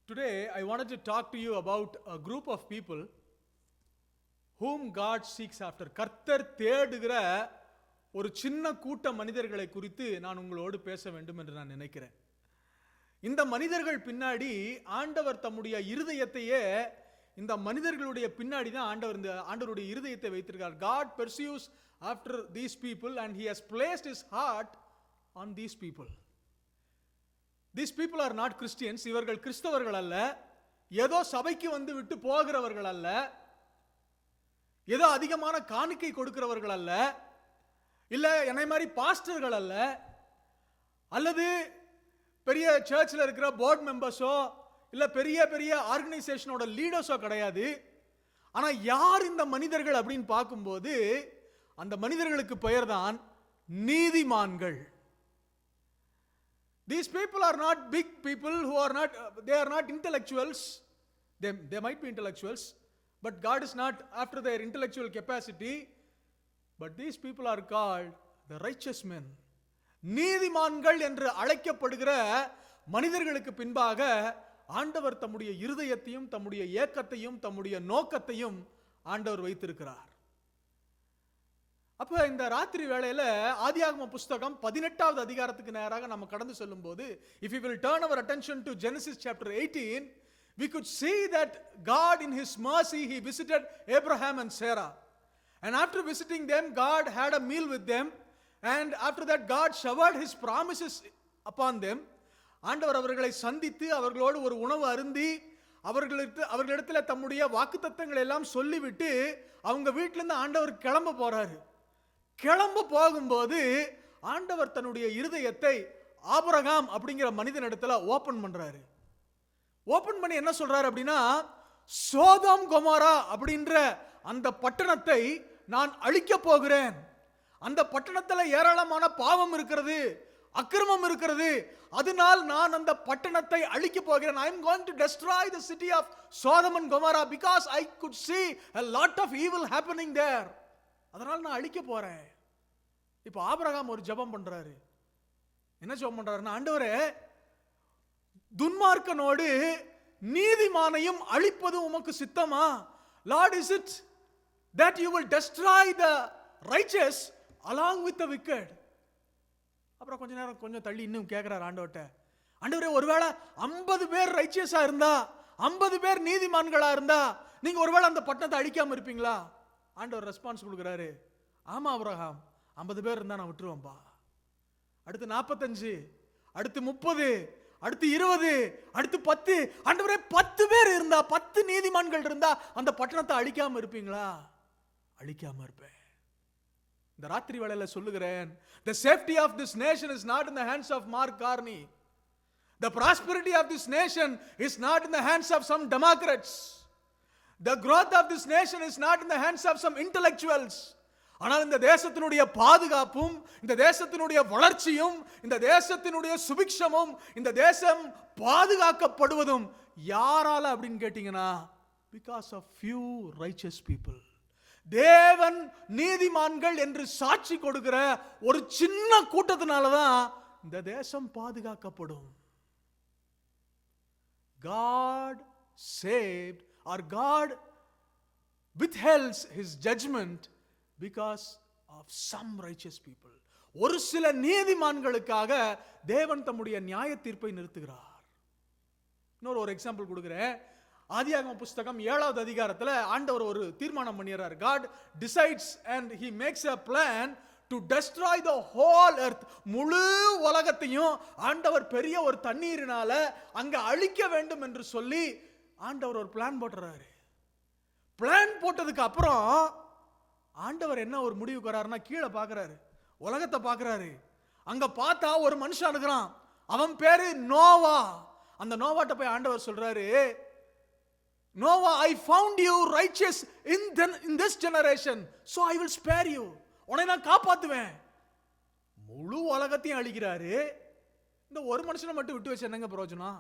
Today, I wanted to talk to you about a group of people whom God seeks after. கர்த்தர் தேடுகிற ஒரு சின்ன கூட்ட மனிதர்களை குறித்து நான் உங்களோடு பேச வேண்டும் என்று நான் நினைக்கிறேன். இந்த மனிதர்கள் பின்னாடி ஆண்டவர் தம்முடைய இருதயத்தையே இந்த மனிதர்களுடைய பின்னாடி தான் ஆண்டவருடைய இருதயத்தை வைத்திருக்கிறார். God pursues after these people and he has placed his heart on these people. These people are not Christians. இவர்கள் கிறிஸ்தவர்கள் அல்ல, ஏதோ சபைக்கு வந்து விட்டு போகிறவர்கள் அல்ல, ஏதோ அதிகமான காணிக்கை கொடுக்கிறவர்கள் அல்ல, இல்ல என்னை மாதிரி பாஸ்டர்கள் அல்ல, அல்லது பெரிய சர்ச்சில் இருக்கிற போர்ட் மெம்பர்ஸோ இல்ல பெரிய பெரிய ஆர்கனைசேஷனோட லீடர்ஸோ கிடையாது. ஆனா யார் இந்த மனிதர்கள் அப்படின்னு பார்க்கும்போது அந்த மனிதர்களுக்கு பெயர் தான் நீதிமான்கள். These people are not big people who are not, they are not intellectuals. They might be intellectuals, but God is not after their intellectual capacity. But these people are called the righteous men. நீதிமான்கள் என்று அழைக்கப்படுகிற மனிதர்களுக்கு பின்பாக ஆண்டவர் தம்முடைய இருதயத்தையும் தம்முடைய ஏக்கத்தையும் தம்முடைய நோக்கத்தையும் ஆண்டவர் வைத்திருக்கிறார். அப்ப இந்த ராத்திரி வேளையில ஆதியாகம புஸ்தகம் 18வது அதிகாரத்துக்கு நேராக நம்ம கடந்து செல்லும் போது, if we will turn our attention to Genesis chapter 18, we could see that God in his mercy he visited Abraham and Sarah, and after visiting them God had a meal with them, and after that God showered his promises upon them. ஆண்டவர் அவர்களை சந்தித்து அவர்களோடு ஒரு உணவு அருந்தி அவர்களிடத்தில் தம்முடைய வாக்குத்தத்தங்களை எல்லாம் சொல்லிவிட்டு அவங்க வீட்டில இருந்து ஆண்டவர் கிளம்ப போறாரு. கிளம்ப போகும்போது ஆண்டவர் தன்னுடைய இருதயத்தை ஆபிரகாம் அப்படிங்கிற மனிதனிடத்துல ஓபன் பண்றாரு. ஓபன் பண்ணி என்ன சொல்றாரு அப்படின்னா, சோதோம் கொமோரா அப்படின்ற அந்த பட்டணத்தை நான் அழிக்க போகிறேன். அந்த பட்டணத்துல ஏராளமான பாவம் இருக்கிறது, அக்கிரமம் இருக்கிறது, அதனால் நான் அந்த பட்டணத்தை அழிக்க போகிறேன். I am going to destroy the city of Sodom and Gomorrah because I could see a lot of evil happening there. அதனால நான் அழிக்க போறேன். இப்போ ஆபிரகாம் ஒரு ஜெபம் பண்றாரு. என்ன ஜெபம் பண்றாருன்னா, ஆண்டவரே துன்மார்க்கனோடு நீதிமானையும் அழிப்பது உமக்கு சித்தமா? Lord, is it that you will destroy the righteous along with the wicked? அப்புறம் கொஞ்ச நேரம் கொஞ்சம் தள்ளி இன்னும் கேட்கிறார் ஆண்டவர்ட்ட, ஆண்டவரே ஒருவேளை 50 பேர் ரைச்சியஸா இருந்தா, 50 பேர் நீதிமான்களா இருந்தா நீங்க ஒருவேளை அந்த பட்டணத்தை அழிக்காம இருப்பீங்களா? ஆண்டவர் ரெஸ்பான்ஸ் கொடுக்கிறாரு, ஆமா ஆபிரகாம் 50 பேர் இருந்தா நான் விட்டுருவேன்பா. அடுத்து 45, அடுத்து 30, அடுத்து 20, அடுத்து 10. ஆண்டவரே 10 பேர் இருந்தா, 10 நீதிமான்கள் இருந்தா அந்த பட்டணத்தை அழிக்காம இருப்பீங்களா? அழிக்காம இருப்பேன். இந்த ராத்திரி வேளையில சொல்லுகிறேன், the safety of this nation is not in the hands of Mark Carney. The prosperity of this nation is not in the hands of some Democrats. The growth of this nation is not in the hands of some intellectuals. ஆனால் இந்த தேசத்தினுடைய பாதுகாப்பும் இந்த தேசத்தினுடைய வளர்ச்சியும் இந்த தேசத்தினுடைய சுபிக்ஷமும் இந்த தேசம் பாதுகாக்கப்படுவதும் யாரால அப்படின்னு கேட்டீங்கன்னா, because of few righteous people. தேவன் நீதிமான்கள் என்று சாட்சி கொடுக்கிற ஒரு சின்ன கூட்டத்தினால தான் இந்த தேசம் பாதுகாக்கப்படும். God saved or God withholds his judgment because of some righteous people. ஒரு சில நீதிமான்களுக்காக தேவன் தம்முடைய நியாய தீர்ப்பை நிறுத்துகிறார். இன்னொரு எக்ஸாம்பிள் கொடுக்கிறேன். ஆதியாகம புஸ்தகம் 7வது அதிகாரத்துல ஆண்டவர் ஒரு தீர்மானம் பண்ணிறார். God decides and he makes a plan to destroy the whole earth. முழு உலகத்தையும் ஆண்டவர் பெரிய ஒரு தண்ணீரினால அங்க அழிக்க வேண்டும் என்று சொல்லி ஆண்டவர் ஒரு பிளான் போட்டுறாரு. பிளான் போட்டதுக்கு அப்புறம் ஆண்டவர் என்ன ஒரு முடிவுக்கு வராருன்னா, கீழே பார்க்கறாரு, உலகத்தை பார்க்கறாரு. அங்க பார்த்தா ஒரு மனுஷன் இருக்கிறான், அவன் பேரு நோவா. அந்த நோவாட்ட போய் ஆண்டவர் சொல்றாரு, Noah, I found you righteous in this generation, so I will spare you. உன்னை நான் காப்பாத்துவேன். முழு உலகத்தையும் அழிக்கிறாரு, இந்த ஒரு மனுஷனை மட்டும் விட்டு வச்சு என்னங்க பிரயோஜனம்?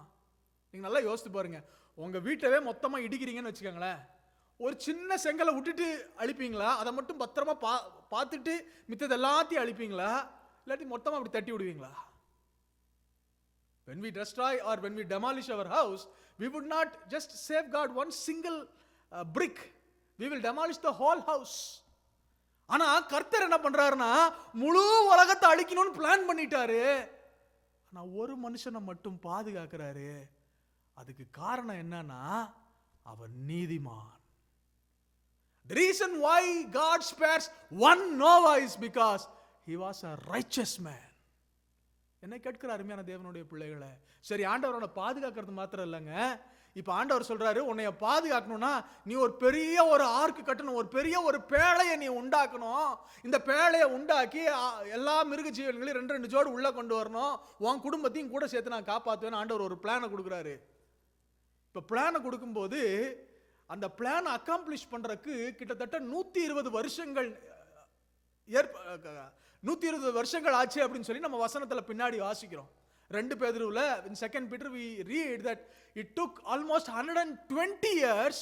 நீங்க நல்லா யோசித்து பாருங்க. உங்க வீட்டவே மொத்தமா இடிக்கிறீங்கன்னு வச்சுக்கோங்களேன், ஒரு சின்ன செங்கலை விட்டுட்டு அழிப்பீங்களா? அதை மட்டும் பத்திரமா பார்த்துட்டு மித்தது எல்லாத்தையும் அழிப்பீங்களா? இல்லாட்டி மொத்தமா அப்படி தட்டி விடுவீங்களா? When we destroy or when we demolish our house, we would not just safeguard one single brick. We will demolish the whole house. ஆனா கர்த்தர் என்ன பண்றாருன்னா முழு உலகத்தை அழிக்கணும்னு பிளான் பண்ணிட்டாரு. ஆனா ஒரு மனுஷனை மட்டும் பாதுகாக்கிறாரு. அதுக்கு காரணம் என்னன்னா அவன் நீதிமான். The reason why God spares one Noah is because he was a righteous man. என்ன கேட்கிற அருமையான தேவனுடைய பிள்ளைகளை, சரி ஆண்டவரோட பாதுகாக்கிறது மாத்திரம் இல்லைங்க. இப்ப ஆண்டவர் சொல்றாரு, உன்னைய பாதுகாக்கணும்னா நீ ஒரு பெரிய ஒரு ஆர்க்கு கட்டணும், ஒரு பெரிய ஒரு பேழையை நீ உண்டாக்கணும். இந்த பேழையை உண்டாக்கி எல்லா மிருக ஜீவன்களையும் 2 ஜோடு உள்ள கொண்டு வரணும். உன் குடும்பத்தையும் கூட சேர்த்து நான் காப்பாற்றுவேன். ஆண்டவர் ஒரு பிளானை கொடுக்குறாரு. இப்ப பிளானை கொடுக்கும்போது அந்த பிளானை அக்காம்ப்ளிஷ் பண்றதுக்கு கிட்டத்தட்ட 120 வருஷங்கள் 120 வருஷங்கள் ஆச்சு அப்படின்னு சொல்லி நம்ம வசனத்துல பின்னாடி வாசிக்கிறோம். 2 பேதுருவுல in 2 Peter we read that it took almost 120 years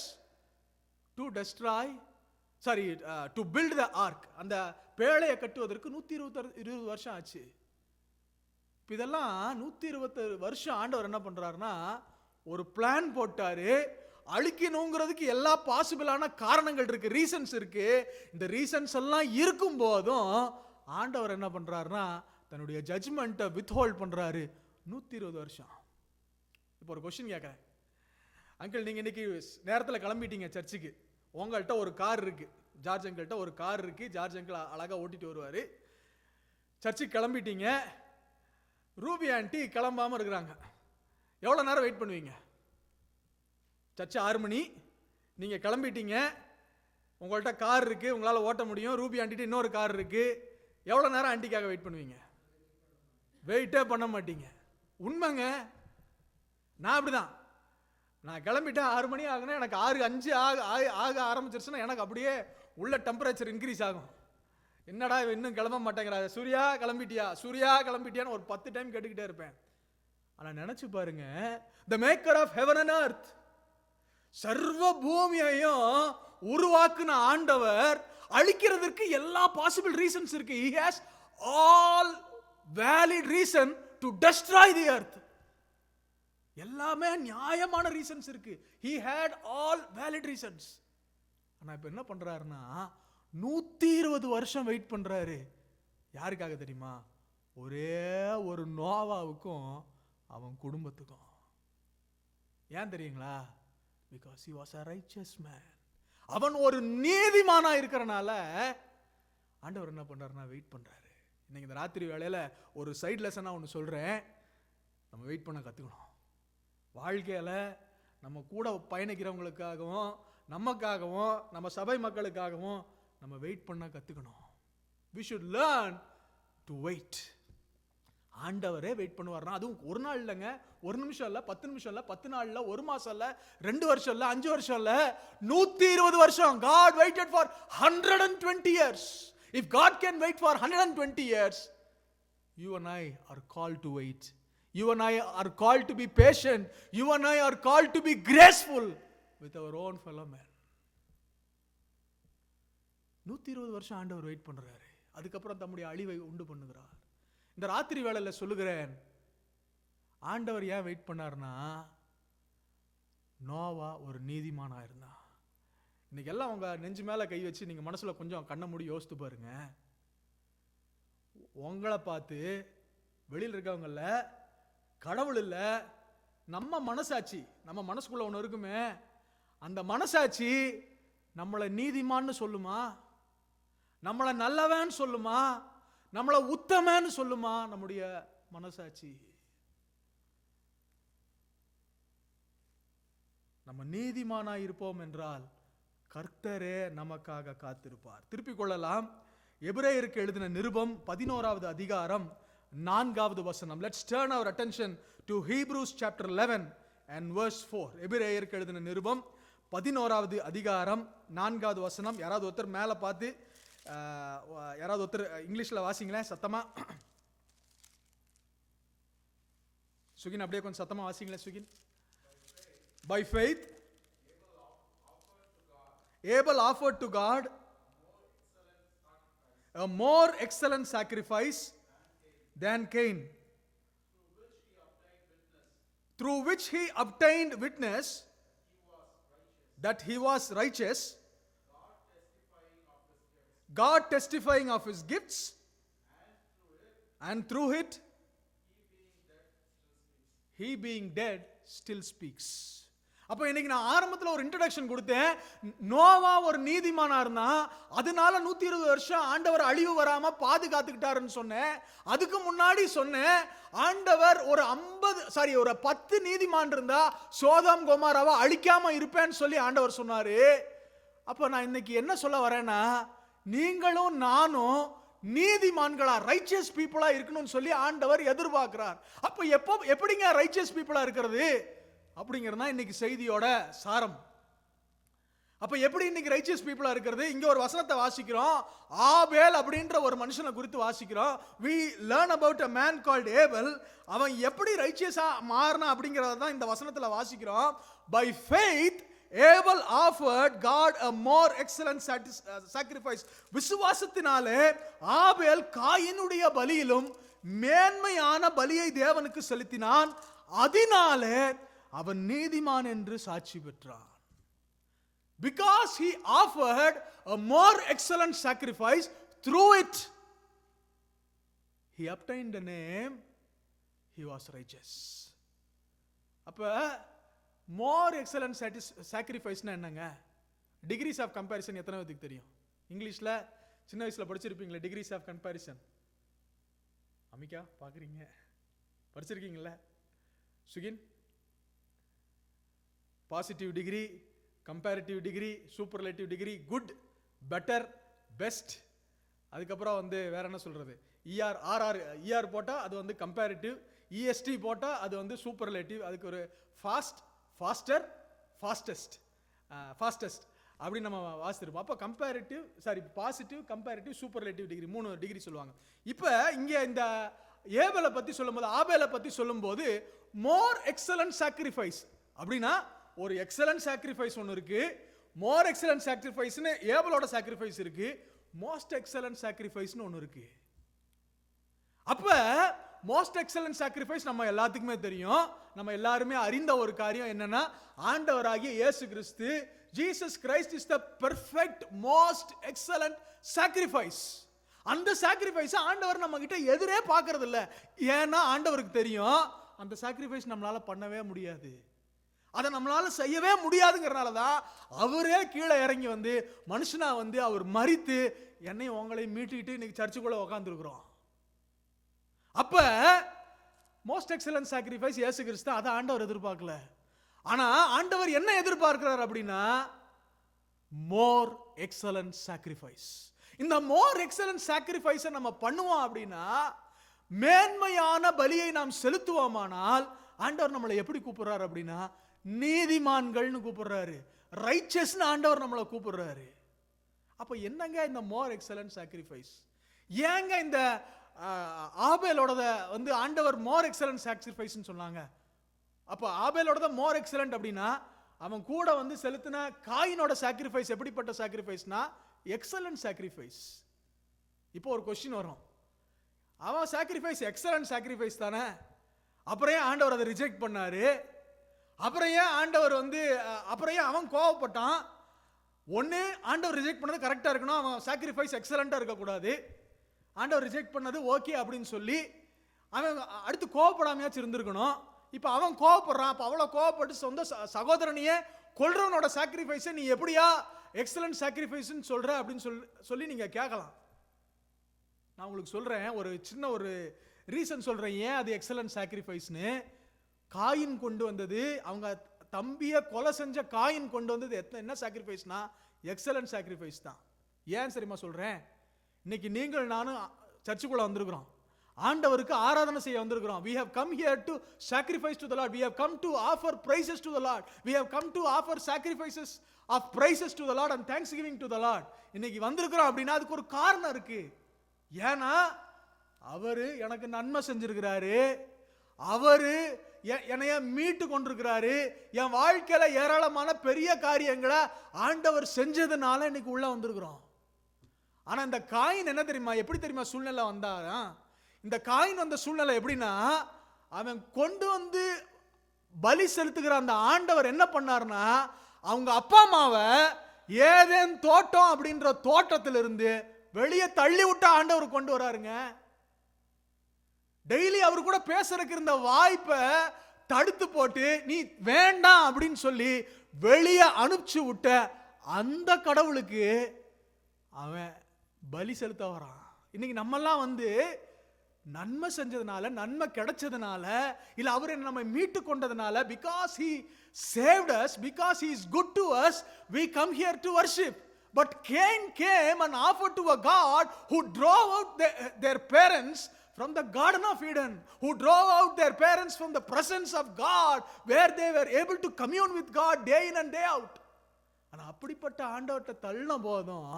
to build the ark. அந்த பேழையை கட்டுவதற்கு 120 வருஷம் ஆச்சு. இதெல்லாம் 120 வருஷம் ஆண்டவர் என்ன பண்றாருன்னா ஒரு பிளான் போட்டாரு. அழிக்கணுங்கிறதுக்கு எல்லா பாசிபிளான காரணங்கள் இருக்கு, ரீசன்ஸ் இருக்கு. இந்த ரீசன்ஸ் எல்லாம் இருக்கும் போதும் ஆண்டவர் என்ன பண்றாருன்னா தன்னுடைய ஜட்ஜ்மெண்ட்டை வித்ஹோல்ட் பண்றாரு 120 வருஷம். இப்போ ஒரு கொஸ்டின் கேட்கறேன். அங்கிள், நீங்க இன்னைக்கு நேரத்தில் கிளம்பிட்டீங்க சர்ச்சுக்கு. உங்கள்கிட்ட ஒரு கார் இருக்கு, ஜார்ஜ் அங்கிள்கிட்ட ஒரு கார் இருக்கு. ஜார்ஜ் அங்கிள் அழகா ஓட்டிட்டு வருவாரு. சர்ச்சுக்கு கிளம்பிட்டீங்க. ரூபி ஆண்டி கிளம்பாம இருக்கிறாங்க. எவ்வளோ நேரம் வெயிட் பண்ணுவீங்க? சர்ச்சு 6 மணி, நீங்க கிளம்பிட்டீங்க, உங்கள்கிட்ட கார் இருக்கு, உங்களால் ஓட்ட முடியும். ரூபி ஆண்டிட்டு இன்னொரு கார் இருக்கு. எவ்வளோ நேரம் ஆண்டிக்காக வெயிட் பண்ணுவீங்க? வெயிட்டே பண்ண மாட்டீங்க. உண்மைங்க, நான் அப்படிதான். நான் கிளம்பிட்டேன் 6 மணி ஆகுனா எனக்கு 6:05 ஆக ஆரம்பிச்சிருச்சுன்னா எனக்கு அப்படியே உள்ள டெம்பரேச்சர் இன்க்ரீஸ் ஆகும். என்னடா இன்னும் கிளம்ப மாட்டேங்கிறா, சூர்யா கிளம்பிட்டியா, சூர்யா கிளம்பிட்டியான்னு ஒரு 10 டைம் கேட்டுக்கிட்டே இருப்பேன். ஆனால் நினைச்சு பாருங்க, the maker of heaven and earth, சர்வ பூமியையும் உருவாக்குன ஆண்டவர் அழிக்கிறதுக்கு எல்லா பாசிபிள் ரீசன்ஸ் இருக்கு. he has all valid reason to destroy the earth. எல்லாமே நியாயமான ரீசன்ஸ் இருக்கு. he had all valid reasons. ஆனா இப்ப என்ன பண்றாருன்னா 120 வருஷம் வெயிட் பண்றாரு. யாருக்காக தெரியுமா? ஒரே ஒரு நோவாவுக்கும் அவன் குடும்பத்துக்கும். ஏன் தெரியுங்களா? because he was a righteous man. அவன் ஒரு நீதிமானா இருக்கிறனால ஆண்டவர் என்ன பண்றாருன்னா வெயிட் பண்றாரு. இன்னைக்கு இந்த ராத்திரி வேளையில ஒரு சைட் லெசனா ஒன்று சொல்றேன். நம்ம வெயிட் பண்ண கத்துக்கணும். வாழ்க்கையில நம்ம கூட பயணிக்கிறவங்களுக்காகவும் நமக்காகவும் நம்ம சபை மக்களுக்காகவும் நம்ம வெயிட் பண்ண கத்துக்கணும். we should learn to wait. ஆண்டவரே வெயிட் பண்ணுவார்னா, அதுவும் ஒரு நாள் இல்லைங்க, 1 நிமிஷம் இல்ல, 10 நிமிஷம் இல்ல, 10 நாள் இல்ல, 1 மாசம் இல்ல, 2 வருஷம் இல்ல, 5 வருஷம் இல்ல, 120 வருஷம். God waited for 120 years. If God can wait for 120 years, you and I are called to wait. You and I are called to be patient. You and I are called to be graceful with our own fellow man. 120 வருஷம் ஆண்டவர் wait பண்றாரு. அதுக்கப்புறம் தம்முடைய அழிவை உண்டு பண்ணுகிறார். இந்த ராத்திரி வேளையில சொல்லுகிறேன், ஆண்டவர் ஏன் வெயிட் பண்ணார்னா நோவா ஒரு நீதிமானா இருந்தான். இன்னைக்கு எல்லாம் உங்க நெஞ்சு மேல கை வச்சு நீங்க மனசுல கொஞ்சம் கண்ண மூடி யோசித்து பாருங்க. உங்களை பார்த்து வெளியில் இருக்கவங்கள கடவுள் இல்ல, நம்ம மனசாட்சி, நம்ம மனசுக்குள்ள ஒன்று இருக்குமே, அந்த மனசாட்சி நம்மளை நீதிமான்னு சொல்லுமா? நம்மளை நல்லவன் சொல்லுமா? நம்மளை உத்தமன்னு சொல்லுமா? நம்முடைய மனசாட்சி. நம்ம நீதிமானா இருப்போம் என்றால் கர்த்தரே நமக்காக காத்திருப்பார். திருப்பிக் கொள்ளலாம். எபிரேயருக்கு எழுதின நிருபம் 11வது அதிகாரம் 4வது வசனம். Let's turn our attention to Hebrews chapter 11 and verse 4. எபிரேயருக்கு எழுதின நிருபம் 11வது அதிகாரம் 4வது வசனம். யாராவது ஒருத்தர் மேலே பார்த்து யாராவது ஒருத்தர் இங்கிலீஷ்ல வாசிங்களேன் சத்தமா. சுகின் அப்படியே கொஞ்சம் சத்தமா வாசிங்களேன் சுகின். By faith Abel offered to God a more excellent sacrifice than Cain, through which he obtained witness that he was righteous, God testifying of his gifts, and through it he being dead still speaks. அப்ப இன்னைக்கு நான் ஆரம்பத்துல ஒரு introduction கொடுத்தேன். நோவா ஒரு நீதிமானா இருந்தா அதனால 120 வருஷம் ஆண்டவர் அழிவு வராம பாதுகாத்துக்கிட்டாருன்னு சொன்னேன். அதுக்கு முன்னாடி சொன்னேன் ஆண்டவர் ஒரு 10 நீதிமான் இருந்தா சோதோம் கொமோராவை அழிக்காம இருப்பேன்னு சொல்லி ஆண்டவர் சொன்னாரு. அப்ப நான் இன்னைக்கு என்ன சொல்ல வரேன்னா, நீங்களும் நானும் நீதிமான்களா ரைச்சியஸ் பீப்புளா இருக்கணும்னு சொல்லி ஆண்டவர் எதிர்பார்க்கிறார். அப்ப எப்படிங்க ரைச்சியஸ் பீப்புளா இருக்கிறது அப்படிங்கிறதா இன்னைக்கு செய்தியோட சாரம். அப்ப எப்படி இன்னைக்கு ரைச்சியஸ் பீப்புளா இருக்கிறது? இங்க ஒரு வசனத்தை வாசிக்கிறோம். ஆபேல் அப்படின்ற ஒரு மனுஷனை குறித்து வாசிக்கிறோம். we learn about a man called Abel. அவன் எப்படி ரைச்சியஸா மாறினா அப்படிங்கறத தான் இந்த வசனத்துல வாசிக்கிறோம். by faith Abel offered God a more excellent sacrifice. விசுவாசத்தினாலே ஆபேல் காயினுடைய பலியிலும் மேன்மையான பலியை தேவனுக்கு செலுத்தினான். அதனாலே அவன் நீதிமான் என்று சாட்சி பெற்றான். Because he offered a more excellent sacrifice, through it he obtained a name, he was righteous. அப்ப more excellent sacrifice னா என்னங்க? degrees of comparison எத்தனை பேருக்கு தெரியும்? இங்கிலீஷ்ல சின்ன வயசுல படிச்சிருப்பீங்களே degrees of comparison. அமிகா பாக்குறீங்க, படிச்சிருக்கீங்கல்ல? சுகின், positive degree, comparative degree, superlative degree, good, better, best. அதுக்கப்புறம் வந்து வேற என்ன சொல்றது, இஆர் ஆர்ஆர் இஆர் போட்டா அது வந்து கம்பேரிட்டிவ், இஎஸ்டி போட்டா அது வந்து சூப்பர்லேட்டிவ். அதுக்கு ஒரு ஃபாஸ்ட், ஃபாஸ்டர், ஃபாஸ்டஸ்ட், ஃபாஸ்டஸ்ட் அப்படி நம்ம வாசிச்சிருப்போம். அப்போ comparative positive, comparative, superlative degree 3 degree சொல்லுவாங்க. இப்போ இங்கே இந்த ஏபேலை பத்தி சொல்லும்போது, ஆபேலை பத்தி சொல்லும்போது மோர் எக்ஸலன்ட் சாக்ரிஃபைஸ் அப்படின்னா ஒரு எக்ஸலன்ட் சாக்ரிஃபைஸ் ஒன்று இருக்கு, மோர் எக்ஸலன்ட் சாக்ரிஃபைஸ்னு ஏபலோட சாக்ரிஃபைஸ் இருக்கு, மோஸ்ட் எக்ஸலன்ட் சாக்ரிஃபைஸ்னு ஒன்று இருக்கு. அப்ப மோஸ்ட் எக்ஸலன்ட் சாக்ரிஃபைஸ் நம்ம எல்லாத்துக்குமே தெரியும். நம்ம எல்லாருமே அறிந்த ஒரு காரியம் என்னன்னா, ஆண்டவராகிய Yesu Kristhu, Jesus Christ is the perfect most excellent sacrifice. அந்த சாக்ரிஃபைஸ் ஆண்டவர் நம்ம கிட்ட எதிரே பார்க்கறது இல்ல. ஏன்னா ஆண்டவருக்கு தெரியும் அந்த சாக்ரிஃபைஸ் நம்மளால பண்ணவே முடியாது, அதை நம்மளால செய்யவே முடியாதுங்கிறனால தான் அவரே கீழே இறங்கி வந்து மனுஷனா வந்து அவர் மரித்து என்னையும் உங்களையும் மீட்டிட்டு இன்னைக்கு சர்ச்சுக்குள்ள உட்காந்துருக்கிறோம். அப்ப மோஸ்ட் எக்ஸலன்ட் சாக்ரிஃபைஸ் இயேசு கிறிஸ்து, அதை ஆண்டவர் எதிர்பார்க்கல. ஆனா ஆண்டவர் என்ன எதிர்பார்க்கிறார் அப்படின்னா, மோர் எக்ஸலன்ட் சாக்ரிஃபைஸ். இந்த மோர் எக்ஸலன்ட் சாக்ரிஃபைஸை நம்ம பண்ணுவோம் அப்படின்னா, மேன்மையான பலியை நாம் செலுத்துவோமானால் ஆண்டவர் நம்மளை எப்படி கூப்பிடுறாரு அப்படின்னா, நீதிமான்கள்னு கூப்பிடுறாரு, ரைச்சஸ்னு ஆண்டவர் நம்மளை கூப்பிடுறாரு. அப்ப என்னங்க இந்த மோர் எக்ஸலன்ட் சாக்ரிஃபைஸ்? ஏங்க இந்த ஆபேலோட வந்து ஆண்டவர் மோர் எக்ஸலன்ட் சாக்ரிஃபைஸ்னு சொன்னாங்க? அப்ப ஆபேலோட மோர் எக்ஸலன்ட் அப்படின்னா, அவன் கூட வந்து செலுத்தின காயினோட சாக்ரிஃபைஸ் எப்படிப்பட்ட சாக்ரிஃபைஸ்னா எக்ஸலன்ட் சாக்ரிஃபைஸ். இப்போ ஒரு கொஸ்டின் வரும், அவன் சாக்ரிஃபைஸ் எக்ஸலன்ட் சாக்ரிஃபைஸ் தானே, அப்புறம் ஏன் ஆண்டவர் அதை ரிஜெக்ட் பண்ணாரு? அப்புறம் ஏன் ஆண்டவர் வந்து அப்புறம் ஏன் அவன் கோவப்பட்டான்? ஒன்று, ஆண்டவர் ரிஜெக்ட் பண்ணது கரெக்டாக இருக்கணும், அவன் சாக்ரிஃபைஸ் எக்ஸலண்ட்டாக இருக்கக்கூடாது. ஆண்டவர் ரிஜெக்ட் பண்ணது ஓகே அப்படின்னு சொல்லி அவன் அடுத்து கோவப்படாமையாச்சும் இருந்திருக்கணும். இப்போ அவன் கோவப்படுறான். அப்போ அவ்வளோ கோவப்பட்டு சொந்த சகோதரனையே கொல்றவனோட சாக்ரிஃபைஸை நீ எப்படியா எக்ஸலன்ட் சாக்ரிஃபைஸ்ன்னு சொல்ற அப்படின்னு சொல்லி நீங்கள் கேட்கலாம். நான் உங்களுக்கு சொல்கிறேன், ஒரு சின்ன ஒரு ரீசன் சொல்கிறேன் ஏன் அது எக்ஸலன்ட் சாக்ரிஃபைஸ்னு. காயின் கொண்டு வந்தது, அவங்க தம்பியை கொலை செஞ்ச காயின் கொண்டு வந்தது என்ன சாக்ரிஃபைஸ்னா எக்ஸலன்ட் சாக்ரிஃபைஸ் தான். ஏன் சரிமா சொல்கிறேன்? இன்னைக்கு நீங்கள் நானும் சர்ச்சுக்குள்ள வந்திருக்கிறோம், ஆண்டவருக்கு ஆராதனை செய்ய வந்திருக்கிறோம். we have come here to sacrifice to the Lord, we have come to offer praises to the Lord, we have come to offer sacrifices of praises to the Lord and thanksgiving to the Lord. இன்னைக்கு வந்திருக்கிறோம் அப்படின்னா அதுக்கு ஒரு காரணம் இருக்கு. ஏன்னா அவரு எனக்கு நன்மை செஞ்சிருக்கிறாரு, அவரு என்னைய மீட்டு கொண்டிருக்கிறாரு, என் வாழ்க்கையில ஏராளமான பெரிய காரியங்களை ஆண்டவர் செஞ்சதுனால இன்னைக்கு உள்ள வந்திருக்கிறோம். ஆனா இந்த காயின் என்ன தெரியுமா, எப்படி தெரியுமா சூழ்நிலை வந்தாரா? இந்த காயின் வந்த சூழ்நிலை எப்படின்னா, அவன் கொண்டு வந்து பலி செலுத்துகிற அந்த ஆண்டவர் என்ன பண்ணார்னா, அவங்க அப்பா அம்மாவை ஏதேன் தோட்டம் அப்படின்ற தோட்டத்திலிருந்து வெளியே தள்ளி விட்ட ஆண்டவர் கொண்டு வராருங்க. டெய்லி அவர் கூட பேசுறதுக்கு இருந்த வாய்ப்பை தடுத்து போட்டு நீ வேண்டாம் அப்படின்னு சொல்லி வெளியே அனுப்பிச்சு விட்ட அந்த கடவுளுக்கு அவன் பலி செலுத்த வரான். இன்னைக்கு நம்மெல்லாம் நன்மை செஞ்சதுனால, நன்மை கிடைச்சதுனால, இல்ல அவர் நம்ம மீட்டு கொண்டதுனால, because he saved us, because he is good to us, we come here to worship. But Cain came and offered to a God who drove out their parents from the Garden of Eden, who drove out their parents from the presence of God, where they were able to commune with God day in and day out. ஆனா அப்படிப்பட்ட ஆண்டவர்கிட்ட தள்ளின போதும்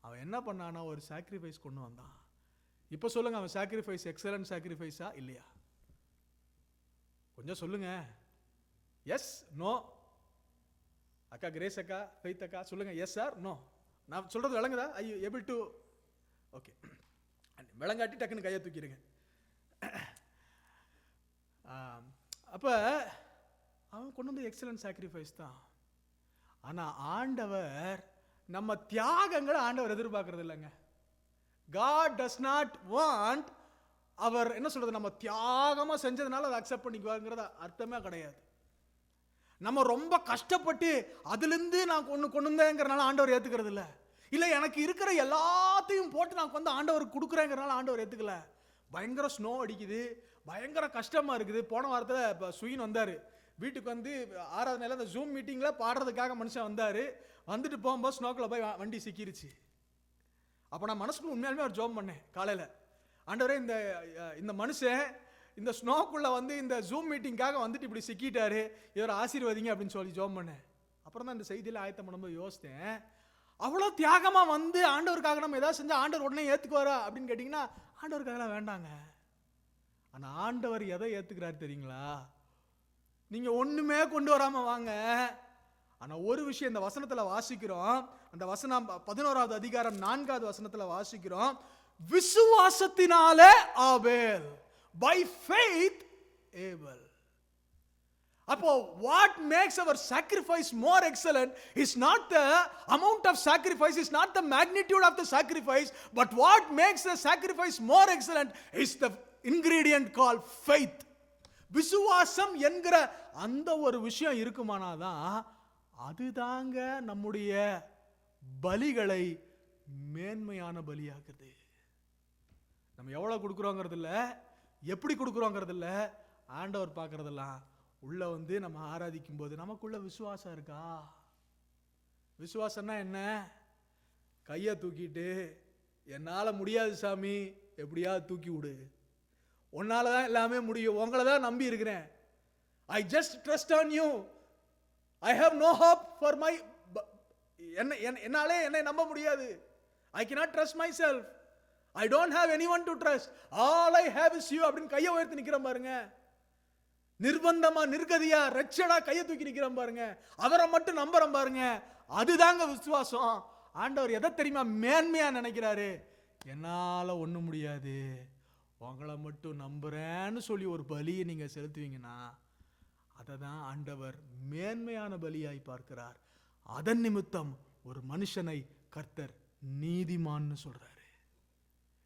அவன் என்ன பண்ணானா, ஒரு sacrifice கொண்டு வந்தான். இப்ப சொல்லுங்க, அவன் சாக்ரிஃபைஸ் எக்ஸலன்ட் சாக்ரிஃபைஸா இல்லையா? கொஞ்சம் சொல்லுங்க. Yes, no? அக்கா கிரேஸ் அக்கா, ஃபெய்த் அக்கா சொல்லுங்க, எஸ் ஆர் நோ? நான் சொல்றது விளங்குதா? I you able to? Okay, விளங்காட்டி டக்குன்னு கையை தூக்கிடுங்க. அப்ப அவன் கொண்டு வந்து எக்ஸலன்ட் சாக்ரிஃபைஸ் தான். ஆனா ஆண்டவர் நம்ம தியாகங்களை ஆண்டவர் எதிர்பார்க்கறது இல்லைங்க. God does not want அவர் என்ன சொல்றது, நம்ம தியாகமா செஞ்சதுனால அதை அக்செப்ட் பண்ணிக்குவாங்கிறத அர்த்தமே கிடையாது. நம்ம ரொம்ப கஷ்டப்பட்டு அதிலிருந்து நான் கொண்டு வந்தேங்கிறனால ஆண்டவர் ஏத்துக்கிறது இல்லை. இல்லை, எனக்கு இருக்கிற எல்லாத்தையும் போட்டு நான் ஆண்டவருக்கு கொடுக்குறேங்கிறனால ஆண்டவர் ஏத்துக்கல. பயங்கர ஸ்னோ அடிக்குது, பயங்கர கஷ்டமா இருக்குது. போன வாரத்தில் இப்போ சுயின் வந்தார் வீட்டுக்கு, 6வது நாள் அந்த ஜூம் மீட்டிங்கில் பாடுறதுக்காக மனுஷன் வந்தார். வந்துட்டு போகும்போது ஸ்னோக்கில் போய் வண்டி சிக்கிருச்சு. அப்போ நான் மனசுக்குள்ள உண்மையாலுமே ஒரு ஜோம் பண்ணேன் காலையில், ஆண்டவரே இந்த மனுஷன் இந்த ஸ்னோக்குள்ளே இந்த ஜூம் மீட்டிங்காக வந்துட்டு இப்படி சிக்கிட்டாரு, இவரை ஆசீர்வதிங்க அப்படின்னு சொல்லி ஜோம் பண்ணேன். அப்புறம் தான் இந்த செய்தியில் ஆயத்தம் பண்ணும்போது யோசித்தேன், அவ்வளோ தியாகமாக ஆண்டவருக்காக நம்ம ஏதாவது செஞ்சால் ஆண்டவர் உடனே ஏற்றுக்குவாரா அப்படின்னு கேட்டிங்கன்னா ஆண்டவருக்காகலாம் வேண்டாங்க. ஆனால் ஆண்டவர் எதை ஏற்றுக்கிறாரு தெரியுங்களா? நீங்கள் ஒன்றுமே கொண்டு வராமல் வாங்க. ஆனால் ஒரு விஷயம் இந்த வசனத்தில் வாசிக்கிறோம், அந்த வசனம் 11வது அதிகாரம் 4வது வசனத்தில் வாசிக்கிறோம், விசுவாசத்தினாலே ஆபேல், by faith Abel. அப்போ what makes our sacrifice more excellent is not the amount of sacrifice, is not the magnitude of the sacrifice, but what makes the sacrifice more excellent is the ingredient called faith. விசுவாசம் என்கிற அந்த ஒரு விஷயம் இருக்குமானாதான் அதுதாங்க நம்முடைய பலிகளை மேன்மையான பலியாக்குது. நம்ம எவ்வளவு கொடுக்குறோங்கிறது இல்ல, எப்படி கொடுக்குறோங்கிறது இல்ல, ஆண்டவர் பார்க்கறதெல்லாம் உள்ள நம்ம ஆராதிக்கும் போது நமக்குள்ள விசுவாசம் இருக்கா? விசுவாசம்னா என்ன? கையை தூக்கிட்டு என்னால முடியாது சாமி, எப்படியாவது தூக்கி விடு, உன்னாலதான் எல்லாமே முடியும், உங்களை தான் நம்பி இருக்கிறேன், I just trust on you, I have no hope for my, என்னாலே என்னை நம்ப முடியாது, I cannot trust myself, I don't have anyone to trust, all I have is you அப்படின்னு கையை உயர்த்தி நிக்கிறேன் பாருங்க. நிர்பந்தமா நிர்கதியா ரட்சடா கையை தூக்கி நிக்கிறேன் பாருங்க, அவரை மட்டும் நம்புறேன் பாருங்க, அதுதாங்க விசுவாசம். ஆண்டவர் எதை தெரியுமா மேன்மையா நினைக்கிறாரு? என்னால ஒண்ணும் முடியாது, உங்களை மட்டும் நம்புறேன்னு சொல்லி ஒரு பலியை நீங்க செலுத்துவீங்கன்னா அதை தான் ஆண்டவர் மேன்மையான பலியாய் பார்க்கிறார். அதன் நிமித்தம் ஒரு மனுஷனை கர்த்தர் நீதிமான்னு சொல்றாரு.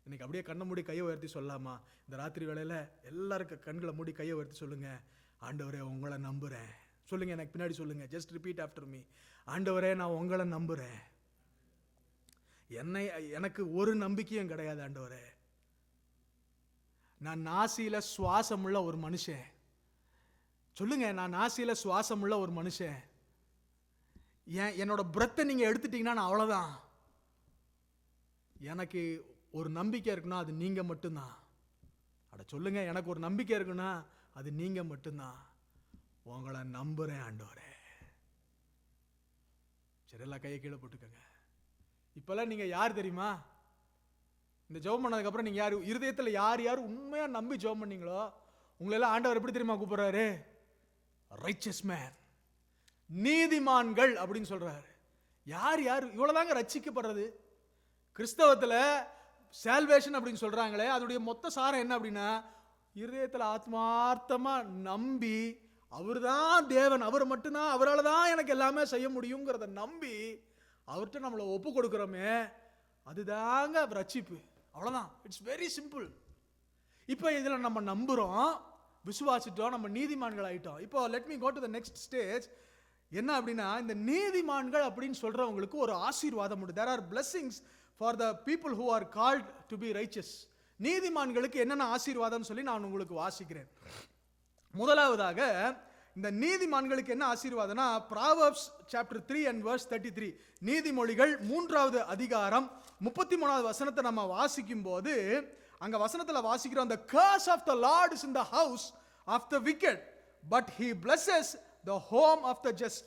இன்னைக்கு அப்படியே கண்ணை மூடி கையை உயர்த்தி சொல்லலாமா? இந்த ராத்திரி வேளையில எல்லாருக்கும் கண்களை மூடி கையை உயர்த்தி சொல்லுங்க, ஆண்டவரே உங்களை நம்புறேன். சொல்லுங்க, எனக்கு பின்னாடி சொல்லுங்க, ஜஸ்ட் ரிப்பீட் ஆஃப்டர் மீ. ஆண்டவரே நான் உங்களை நம்புறேன், எனக்கு ஒரு நம்பிக்கையும் கிடையாது ஆண்டவரே, நான் நாசியில சுவாசம் உள்ள ஒரு மனுஷன். சொல்லுங்க, நான் நாசியில சுவாசம் உள்ள ஒரு மனுஷன். என்னோட பிரத்தை நீங்க எடுத்துட்டீங்கன்னா நான் அவ்வளவுதான். எனக்கு ஒரு நம்பிக்கை இருக்குன்னா அது நீங்க மட்டும்தான். அட சொல்லுங்க, எனக்கு ஒரு நம்பிக்கை இருக்குன்னா அது நீங்க மட்டும்தான். உங்களை நம்புறேன் ஆண்டவரே. சரி, எல்லாம் கையை கீழே போட்டுக்கங்க. இப்பெல்லாம் நீங்க யார் தெரியுமா? இந்த ஜெபம் பண்ணதுக்கு அப்புறம் நீங்க யாரு இருதயத்துல யார் உண்மையா நம்பி ஜெபம் பண்ணீங்களோ உங்களெல்லாம் ஆண்டவர் எப்படி தெரியுமா கூப்பிடுறாரு? ரைச்சஸ் மேன், நீதிமான்கள் அப்படின்னு சொல்றாரு. யார் இவ்வளவுதாங்க ரட்சிக்கப்படுறது. கிறிஸ்தவத்துல சால்வேஷன் அப்படின்னு சொல்றாங்களே, அதோடைய மொத்த சாரம் என்ன அப்படின்னா, இருதயத்துல ஆத்மார்த்தமா நம்பி அவர்தான் தேவன், அவர் மட்டும்தான், அவரால் தான் எனக்கு எல்லாமே செய்ய முடியுங்கிறத நம்பி அவர்கிட்ட நம்மளை ஒப்பு கொடுக்குறோமே, அதுதாங்க ரட்சிப்பு. அவ்வளோதான். It's very simple. இப்போ இதில் நம்ம நம்புகிறோம், விசுவாசிட்டோம், நம்ம நீதிமான்கள் ஆகிட்டோம். இப்போ let me go to the next stage. என்ன அப்படின்னா, இந்த நீதிமான்கள் அப்படின்னு சொல்கிறவங்களுக்கு ஒரு ஆசீர்வாதம் உண்டு. There are blessings for the people who are called to be righteous. நீதிமான்களுக்கு என்னென்ன ஆசீர்வாதம் சொல்லி நான் உங்களுக்கு வாசிக்கிறேன். முதலாவதாக இந்த நீதிமான்களுக்கு என்ன ஆசீர்வாதம்னா, ப்ராவர்ப்ஸ் சாப்டர் 3 and verse 33, நீதிமொழிகள் 3வது அதிகாரம் 33வது வசனத்தை நம்ம வாசிக்கும் போது, அங்க வசனத்துல வாசிக்கிறோம், the curse of the Lord is in the house of the wicked, but he blesses the home of the just.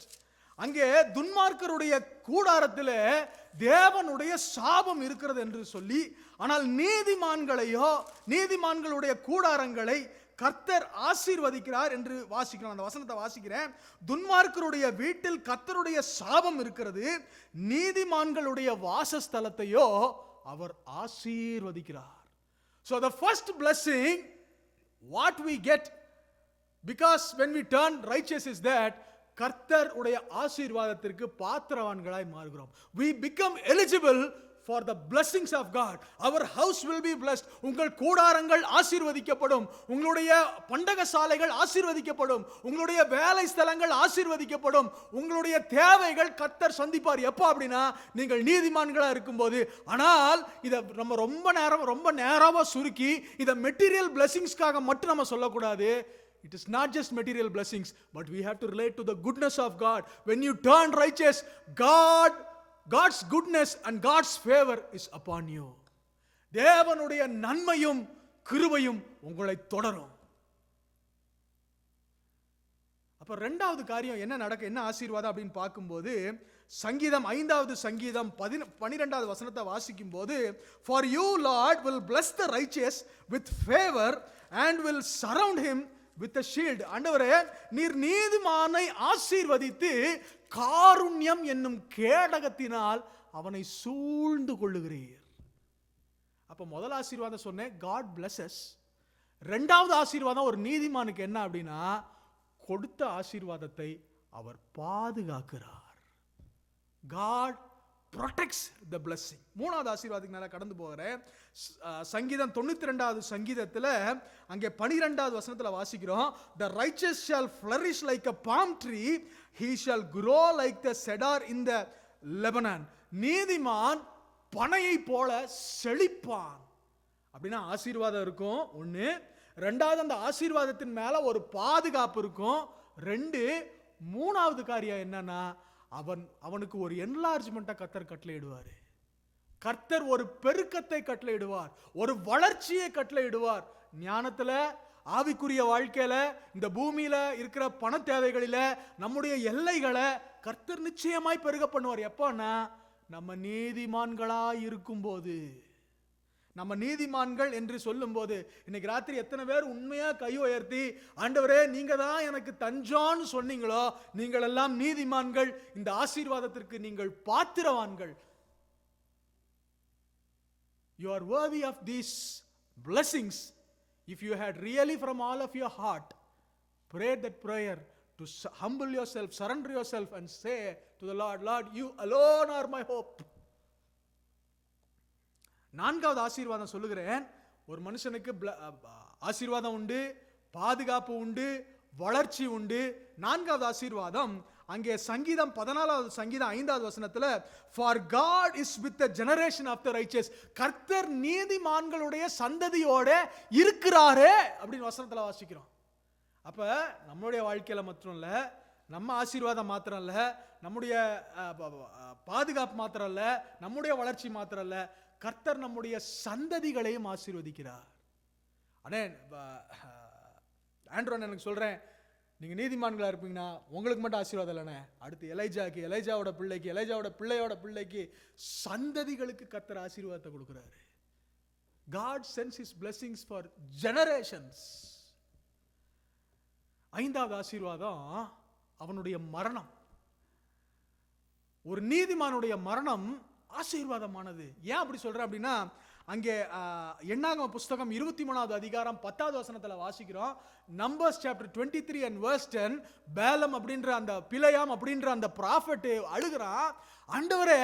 அங்கே துன்மார்க்கருடைய கூடாரத்திலே தேவனுடைய சாபம் இருக்கிறது என்று சொல்லி, ஆனால் நீதிமான்களையோ, நீதிமான்களுடைய கூடாரங்களை கர்த்தர் ஆசீர்வதிக்கிறார் என்று வாசிக்கிறோம். அந்த வசனத்தை வாசிக்கிறேன். துன்மார்க்கருடைய வீட்டில் கர்த்தருடைய சாபம் இருக்கிறது, நீதிமான்களுடைய வாசஸ்தலத்தையோ அவர் ஆசீர்வதிக்கிறார். So the first blessing what we get because when we turn righteous is that கர்த்தர் உடைய ஆசீர்வாதத்திற்கு பாத்திரவான்களாய் மாறுகிறோம். We become eligible for the blessings of God. Our house will be blessed. உங்கள் கூடாரங்கள் ஆசீர்வதிக்கப்படும், உங்களுடைய பண்டக சாலைகள் ஆசீர்வதிக்கப்படும், உங்களுடைய வேலை ஸ்தலங்கள் ஆசீர்வதிக்கப்படும், உங்களுடைய தேவைகள் கர்த்தர் சந்திப்பார். எப்போ அப்படின்னா நீங்கள் நீதிமான்களா இருக்கும்போது. ஆனால் இதை நம்ம ரொம்ப நேரமா சுருக்கி இதை மெட்டீரியல் பிளெஸிங்ஸ்க்காக மட்டும் நம்ம சொல்லக்கூடாது. It is not just material blessings, but we have to relate to the goodness of God. When you turn righteous, God's goodness and God's favor is upon you. தேவனுடைய நன்மையும் கிருபையும் உங்களை தொடரும். அப்ப இரண்டாவது காரியம் என்ன நடக்க, என்ன ஆசீர்வாதம் அப்படின்னு பார்க்கும்போது, சங்கீதம் 5வது சங்கீதம் 12வது வசனத்தை வாசிக்கும் போது, for you Lord will bless the righteous with favor and will surround him with a shield. ஆண்டவரே, நீர் நீதிமானை ஆசீர்வதித்து காருண்யம் என்னும் கேடகத்தினால் அவனை சூழ்ந்து கொள்ளுகிறீர். அப்ப முதல் ஆசீர்வாதம் சொன்னேன், God blesses. இரண்டாவது ஆசீர்வாதம் ஒரு நீதிமானுக்கு என்ன அப்படின்னா, கொடுத்த ஆசீர்வாதத்தை அவர் பாதுகாக்கிறார். God protects the blessing. மூணாவது ஆசீர்வாதத்துக்கு மேல கடந்து போகிறேன். சங்கீதம் 92வது சங்கீதத்தில் அங்கே 12வது வசனத்தில் வாசிக்கிறோம், the righteous shall flourish like a palm tree, he shall grow like the cedar in the Lebanon. நீதிமான் பனையை போல செழிப்பான். அப்படின்னா ஆசீர்வாதம் இருக்கும் ஒன்று, ரெண்டாவது அந்த ஆசீர்வாதத்தின் மேல ஒரு பாதுகாப்பு இருக்கும், ரெண்டு, மூணாவது காரியம் என்னன்னா, அவனுக்கு ஒரு என்லார்ஜ்மெண்ட்டை கர்த்தர் கட்டளையிடுவார். கர்த்தர் ஒரு பெருக்கத்தை கட்டளையிடுவார், ஒரு வளர்ச்சியை கட்டளையிடுவார். ஞானத்துல, ஆவிக்குரிய வாழ்க்கையில, இந்த பூமியில இருக்கிற பண தேவைகளில, நம்முடைய எல்லைகளை கர்த்தர் நிச்சயமாய் பெருக பண்ணுவார். எப்பன்னா நம்ம நீதிமான்களாய் இருக்கும்போது. நம்ம நீதிமான்கள் என்று சொல்லும் போது, இன்னைக்கு ராத்திரி எத்தனை பேர் உண்மையா கை உயர்த்தி, ஆண்டவரே நீங்க தான் எனக்கு தஞ்சான்னு சொன்னீங்களோ, நீங்கள் எல்லாம் நீதிமான்கள், இந்த ஆசீர்வாதத்திற்கு நீங்கள் பாத்திரவான்கள். You are worthy of these blessings if you had really from all of your heart prayed that prayer to humble yourself, surrender yourself and say to the Lord, Lord, you alone are my hope. நான்காவது ஆசீர்வாதம் சொல்லுகிறேன். ஒரு மனுஷனுக்கு ஆசீர்வாதம் உண்டு, பாதுகாப்பு உண்டு, வளர்ச்சி உண்டு. நான்காவது ஆசீர்வாதம் அங்கே சங்கீதம் 14வது சங்கீதம் 5வது வசனத்துல, for God is with the generation of the righteous. கர்த்தர் நீதிமான்களுடைய சந்ததியோட இருக்கிறாரே அப்படின்னு வசனத்துல வாசிக்கிறோம். அப்ப நம்மளுடைய வாழ்க்கையில மட்டும் இல்ல, நம்ம ஆசீர்வாதம் மாத்திரம் இல்ல, நம்முடைய பாதுகாப்பு மாத்திரம் இல்ல, நம்முடைய வளர்ச்சி மாத்திரம் இல்ல, கர்த்தர் நம்முடைய சந்ததிகளையும் ஆசீர்வதிக்கிறார். அண்ணே ஆண்ட்ரோன், எனக்கு சொல்றேன், நீங்க நீதிமான்களா இருப்பீங்கன்னா உங்களுக்கு மட்டும் ஆசீர்வாதம் இல்லைண்ணே, அடுத்து எலைஜாக்கு, எலைஜாவோட பிள்ளைக்கு, எலைஜாவோட பிள்ளையோட பிள்ளைக்கு, சந்ததிகளுக்கு கர்த்தர் ஆசீர்வாதத்தை கொடுக்கிறாரு. God sends his blessings for generations. ஐந்தாவது ஆசீர்வாதம் அவனுடைய மரணம். ஒரு நீதிமானுடைய மரணம் ஆசீர்வாதமானது. ஏன் அப்படி சொல்றேன் அப்படின்னா, அங்கே எண்ணாகம புஸ்தகம் 23வது அதிகாரம் 10வது வசனத்துல வாசிக்கிறோம். நம்பர்ஸ் சாப்டர் 23 and verse 10, பேலம் அப்படின்ற அந்த பிலேயாம் அப்படின்ற அந்த ப்ராஃபட் அழுகிறான், ஆண்டவரே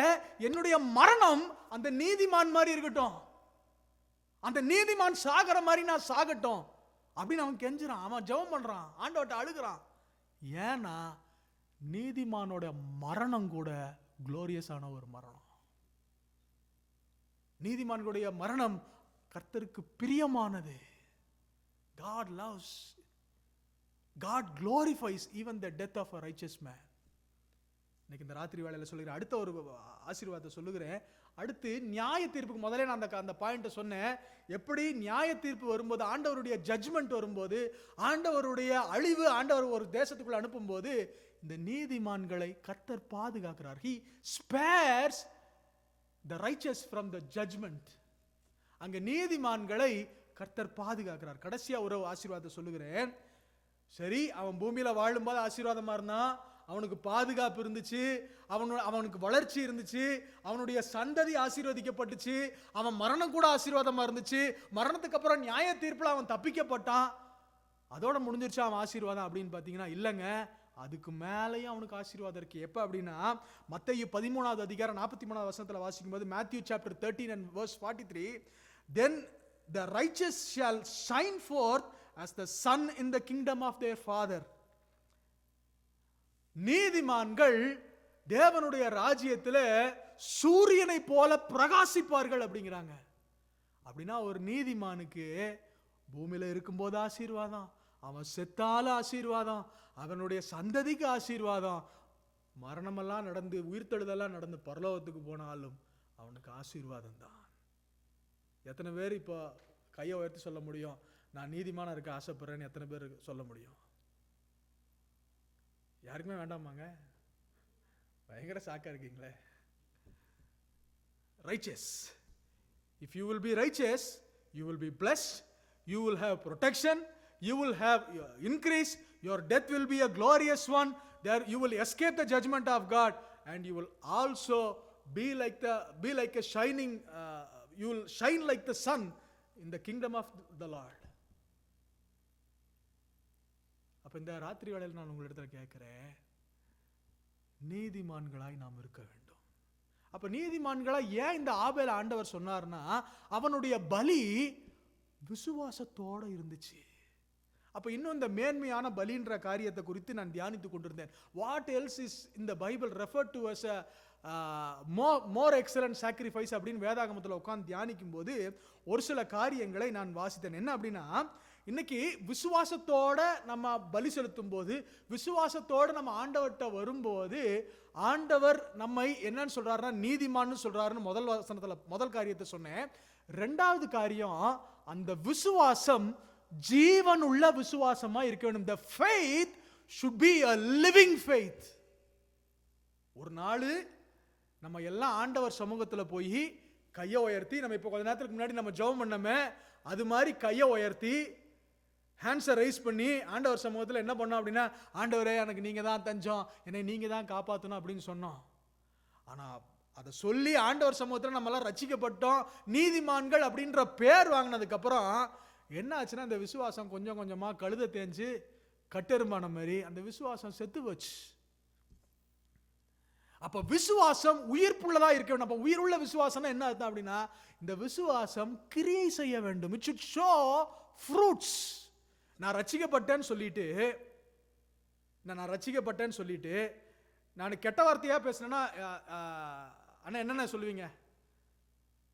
என்னுடைய மரணம் அந்த நீதிமான் மாதிரி இருக்கட்டும், அந்த நீதிமான் சாகர மாதிரி நான் சாகட்டும் அப்படின்னு அவன் கெஞ்சுறான், அவன் ஜெபம் பண்றான், ஆண்டவர்ட்ட அழுகிறான். ஏன்னா நீதிமானோட மரணம் கூட குளோரியஸான ஒரு மரணம். நீதிமான்களுடைய மரணம் கர்த்தருக்கு பிரியமானது. God loves, God glorifies even the death of a righteous man. இன்னைக்கு இந்த ராத்திரி வேளையில சொல்லுகிறேன், அடுத்த ஒரு ஆசீர்வாதத்தை சொல்லுகிறேன். அடுத்து நியாய தீர்ப்புக்கு முதல்ல நான் அந்த பாயிண்ட்டை சொன்னேன். எப்படி நியாய தீர்ப்பு வரும்போது, ஆண்டவருடைய ஜட்ஜ்மெண்ட் வரும்போது, ஆண்டவருடைய அழிவு ஆண்டவர் ஒரு தேசத்துக்குள்ள அனுப்பும்போது இந்த நீதிமான்களை கர்த்தர் பாதுகாக்கிறார். He spares the righteous from the judgment. அங்க நீதிமான்களை கர்த்தர் பாதுகாக்கிறார். கடைசியா ஒரு ஆசீர்வாதத்தை சொல்லுகிறேன். சரி, அவன் பூமியில வாழும்போது ஆசீர்வாதமா இருந்தான், அவனுக்கு பாதுகாப்பு இருந்துச்சு, அவனுக்கு வளர்ச்சி இருந்துச்சு, அவனுடைய சந்ததி ஆசீர்வதிக்கப்பட்டுச்சு, அவன் மரணம் கூட ஆசீர்வாதமா இருந்துச்சு. மரணத்துக்கு அப்புறம் நியாய தீர்ப்புல அவன் தப்பிக்கப்பட்டான், அதோட முடிஞ்சிருச்சு அவன் ஆசீர்வாதம் அப்படின்னு பாத்தீங்கன்னா இல்லைங்க, அதுக்கு மேலேயும் அவனுக்கு ஆசீர்வாதம் இருக்கு. எப்ப அப்படின்னா மத்தேயு 13வது அதிகாரம் 43வது வசனத்துல வாசிக்கும் போது, Matthew chapter 13 and verse 43, then the righteous shall shine forth as the sun in the kingdom of their father. நீதிமான்கள் தேவனுடைய ராஜ்யத்துல சூரியனை போல பிரகாசிப்பார்கள் அப்படிங்கிறாங்க. அப்படின்னா ஒரு நீதிமானுக்கு பூமியில இருக்கும்போது ஆசீர்வாதம், அவன் செத்தால ஆசீர்வாதம், அவனுடைய சந்ததிக்கு ஆசீர்வாதம், மரணமெல்லாம் நடந்து உயிர்த்தெழுதெல்லாம் நடந்து பரலோகத்துக்கு போனாலும் அவனுக்கு ஆசீர்வாதம் தான். எத்தனை பேர் இப்போ கையை உயர்த்தி சொல்ல முடியும், நான் நீதிமானா இருக்க ஆசைப்படுறேன்னு எத்தனை பேர் சொல்ல முடியும்? யாருக்குமே வேண்டாமாங்க? பயங்கர சாக்கா இருக்கீங்களே. righteous, if you will be righteous, you will be blessed, you will have protection, you will have increase, your death will be a glorious one, there you will escape the judgment of God, and you will also be like a shining you will shine like the sun in the kingdom of the Lord. அப்ப இந்த ராத்திரி வேளையில் நான் உங்களிடத்துல கேட்கிறேன், நீதிமான்களாய் நாம் இருக்க வேண்டும். அப்ப நீதிமான்களா ஏன் இந்த ஆபேல் ஆண்டவர் சொன்னார்னா, அவனுடைய பலி விசுவாசத்தோட இருந்துச்சு. அப்ப இன்னும் இந்த மேன்மையான பலின்ற காரியத்தை குறித்து நான் தியானித்து கொண்டிருந்தேன். வாட் எல்ஸ் இஸ் இந்த Bible refer to us more excellent sacrifice அப்படின்னு வேதாகமத்தில் உட்கார்ந்து தியானிக்கும் போது ஒரு சில காரியங்களை நான் வாசித்தேன். என்ன அப்படின்னா, இன்னைக்கு விசுவாசத்தோட நம்ம பலி செலுத்தும் போது, விசுவாசத்தோட நம்ம ஆண்டவர்கிட்ட வரும்போது, ஆண்டவர் நம்மை என்னன்னு சொல்றாருன்னா நீதிமான்னு சொல்றாருன்னு முதல் வசனத்துல முதல் காரியத்தை சொன்னேன். ரெண்டாவது காரியம், அந்த விசுவாசம் ஜீவன் உள்ள விசுவாசமா இருக்க வேண்டும். The faith should be a living faith. ஒரு நாள் நம்ம எல்லாம் ஆண்டவர் சமூகத்துல போய் கையை உயர்த்தி, நம்ம இப்போ கொஞ்ச நேரத்துக்கு முன்னாடி நம்ம ஜெபம் பண்ணோமே அது மாதிரி கையை உயர்த்தி ஹேண்ட்ஸை ரைஸ் பண்ணி ஆண்டவர் சமூகத்தில் என்ன பண்ணோம் அப்படின்னா, ஆண்டவரே எனக்கு நீங்க தான் தஞ்சம், என்னை நீங்க தான் காப்பாற்றணும் அப்படின்னு சொன்னோம். ஆனா அதை சொல்லி ஆண்டவர் சமூகத்தில் நம்ம எல்லாம் ரட்சிக்கப்பட்டோம், நீதிமான்கள் அப்படின்ற பேர் வாங்கினதுக்கு அப்புறம் என்ன ஆச்சுன்னா, அந்த விசுவாசம் கொஞ்சம் கொஞ்சமா கழுத தேஞ்சு கட்டெருமான மாதிரி அந்த விசுவாசம் செத்து போச்சு. அப்ப விசுவாசம் உயிர்ப்புள்ளதா இருக்க வேண்டும். அப்ப உயிருள்ள விசுவாசம் என்ன அர்த்தம் அப்படின்னா, இந்த விசுவாசம் கிரியை செய்ய வேண்டும். It should show fruits. நான் ரட்சிக்கப்பட்டேன்னு சொல்லிட்டு நான் கெட்ட வார்த்தையா பேசினேன்னா அண்ணா என்னென்ன சொல்லுவீங்க?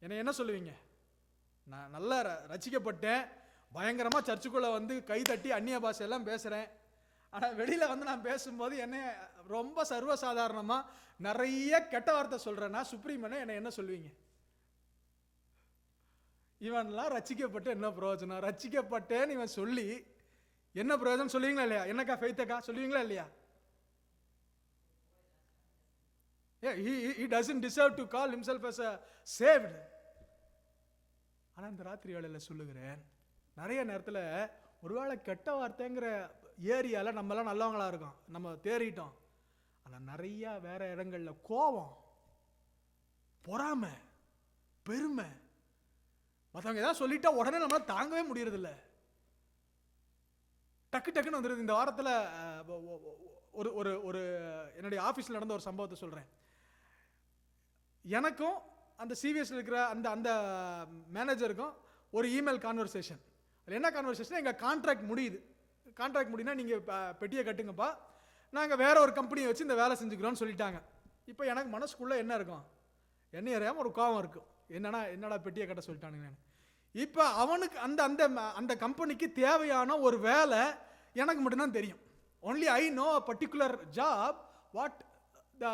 என்ன சொல்லுவீங்க? நான் நல்லா ரட்சிக்கப்பட்டேன், பயங்கரமா சர்ச்சுக்குள்ள வந்து கை தட்டி அந்நிய பாஷையெல்லாம் பேசுறேன், ஆனா வெளியில வந்து நான் பேசும்போது என்ன ரொம்ப சர்வசாதாரணமா நிறைய கெட்ட வார்த்தை சொல்றேன்னா சுப்ரீமனே என்ன சொல்லுவீங்க? இவன்லாம் ரட்சிக்கப்பட்டு என்ன பிரயோஜனம்? ரட்சிக்கப்பட்டேன்னு இவன் சொல்லி என்ன பிரயோஜனம் சொல்லுவீங்களா இல்லையா? என்னக்கா ஃபெய்த்தக்கா சொல்லுவீங்களா இல்லையா? He doesn't deserve to call himself as a saved. ஆனா இந்த ராத்திரி வேளையில சொல்லுகிறேன், நிறைய நேரத்தில் ஒருவேளை கெட்ட வார்த்தைங்கிற ஏரியால நம்ம எல்லாம் நல்லவங்களா இருக்கோம், நம்ம தேறிட்டோம். ஆனா நிறைய வேற இடங்கள்ல கோபம், பொறாமை, பெருமை, மற்றவங்க ஏதாவது சொல்லிட்டா உடனே நம்மளால் தாங்கவே முடியறதில்ல. டக்கு டக்குன்னு வந்துடுது. இந்த வாரத்தில் ஒரு ஒரு ஒரு என்னுடைய ஆஃபீஸில் நடந்த ஒரு சம்பவத்தை சொல்கிறேன். எனக்கும் அந்த சிவிஎஸ்ல இருக்கிற அந்த அந்த மேனேஜருக்கும் ஒரு இமெயில் கான்வர்சேஷன். அது என்ன கான்வர்சேஷன்? எங்கள் கான்ட்ராக்ட் முடியுது. கான்ட்ராக்ட் முடியுனா நீங்கள் பெட்டியை கட்டுங்கப்பா, நாங்கள் வேற ஒரு கம்பெனியை வச்சு இந்த வேலை செஞ்சுக்கிறோன்னு சொல்லிட்டாங்க. இப்போ எனக்கு மனசுக்குள்ளே என்ன இருக்கும்? என்ன அறியாமல் ஒரு கோபம் இருக்கும். என்னடா பெட்டியை கட்ட சொல்லிட்டானுங்க. இப்போ அவனுக்கு அந்த அந்த அந்த கம்பெனிக்கு தேவையான ஒரு வேலை எனக்கு மட்டும்தான் தெரியும். only I know a particular job what the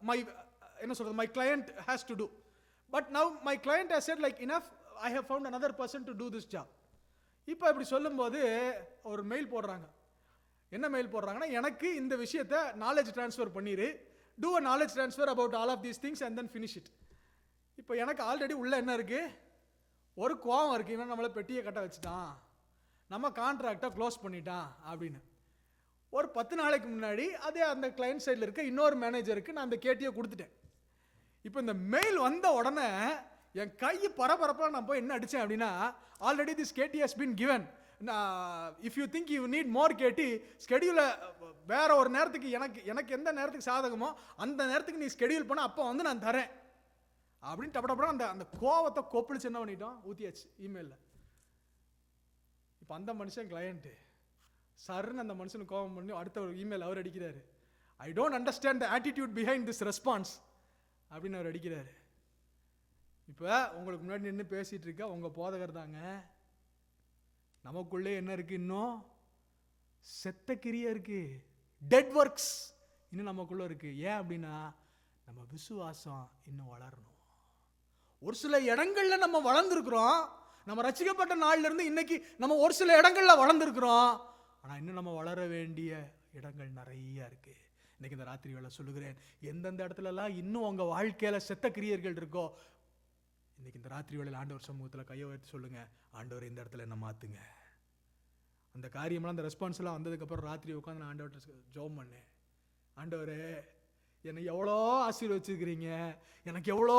my என்ன சொல்றது my client has to do. But now my client has said like enough, I have found another person to do this job. இப்போ இப்படி சொல்லும்போது ஒரு mail போடுறாங்க. என்ன mail போடுறாங்கன்னா, எனக்கு இந்த விஷயத்தை நாலேஜ் ட்ரான்ஸ்ஃபர் பண்ணிடு, do a knowledge transfer about all of these things and then finish it. இப்போ எனக்கு ஆல்ரெடி உள்ள என்ன இருக்கு? ஒரு கோவம் இருக்கு. இவன் நம்மளை பெட்டியை கட்ட வச்சுட்டான், நம்ம கான்ட்ராக்டை க்ளோஸ் பண்ணிட்டான் அப்படின்னு. ஒரு 10 நாளைக்கு முன்னாடி அதே அந்த கிளையன்ட் சைடில் இருக்க இன்னொரு மேனேஜருக்கு நான் அந்த கேட்டியை கொடுத்துட்டேன். இப்போ இந்த மெயில் வந்த உடனே என் கை பரபரப்பாக நான் போய் என்ன அடித்தேன் அப்படின்னா, already this KT has been given, if you think you need more KT ஸ்கெடியூலை வேற ஒரு நேரத்துக்கு எனக்கு எந்த நேரத்துக்கு சாதகமோ அந்த நேரத்துக்கு நீ ஸ்கெடியூல் பண்ண, அப்போ வந்து நான் தரேன் அப்படின்னு டப்படப்பட அந்த அந்த கோவத்தை கொப்பளிச்சு என்ன பண்ணிட்டோம், ஊற்றியாச்சு இமெயிலில். இப்போ அந்த மனுஷன் கிளையண்ட்டு சருன்னு அந்த மனுஷனுக்கு கோவம் பண்ணி அடுத்த ஒரு இமெயில் அவர் அடிக்கிறாரு. I don't understand the attitude behind this response அப்படின்னு அவர் அடிக்கிறாரு. இப்போ உங்களுக்கு முன்னாடி நின்று பேசிகிட்டு இருக்க உங்கள் போதகர் தாங்க. நமக்குள்ளே என்ன இருக்குது? இன்னும் செத்த கிரியை இருக்குது, டெட் ஒர்க்ஸ் இன்னும் நமக்குள்ளே இருக்குது. ஏன் அப்படின்னா நம்ம விசுவாசம் இன்னும் வளரணும். ஒரு சில இடங்கள்ல நம்ம வளர்ந்துருக்கிறோம். நம்ம ரட்சிக்கப்பட்ட நாள்ல இருந்து இன்னைக்கு நம்ம ஒரு சில இடங்கள்ல வளர்ந்துருக்கிறோம். ஆனால் இன்னும் நம்ம வளர வேண்டிய இடங்கள் நிறைய இருக்கு. இன்னைக்கு இந்த ராத்திரி வேளை சொல்லுகிறேன், எந்தெந்த இடத்துலலாம் இன்னும் உங்க வாழ்க்கையில செத்த கிரியர்கள் இருக்கோ, இன்னைக்கு இந்த ராத்திரி வேளையில் ஆண்டவர் சமூகத்தில் கையை உயர்த்தி சொல்லுங்க, ஆண்டவர் இந்த இடத்துல என்ன மாத்துங்க. அந்த காரியமெல்லாம் அந்த ரெஸ்பான்ஸ் எல்லாம் வந்ததுக்கப்புறம் ராத்திரி உட்காந்து நான் ஆண்டவர்கிட்ட ஜெபம் பண்ணேன். ஆண்டவரே, என்னை எவ்வளோ ஆசீர்வச்சிருக்கிறீங்க, எனக்கு எவ்வளோ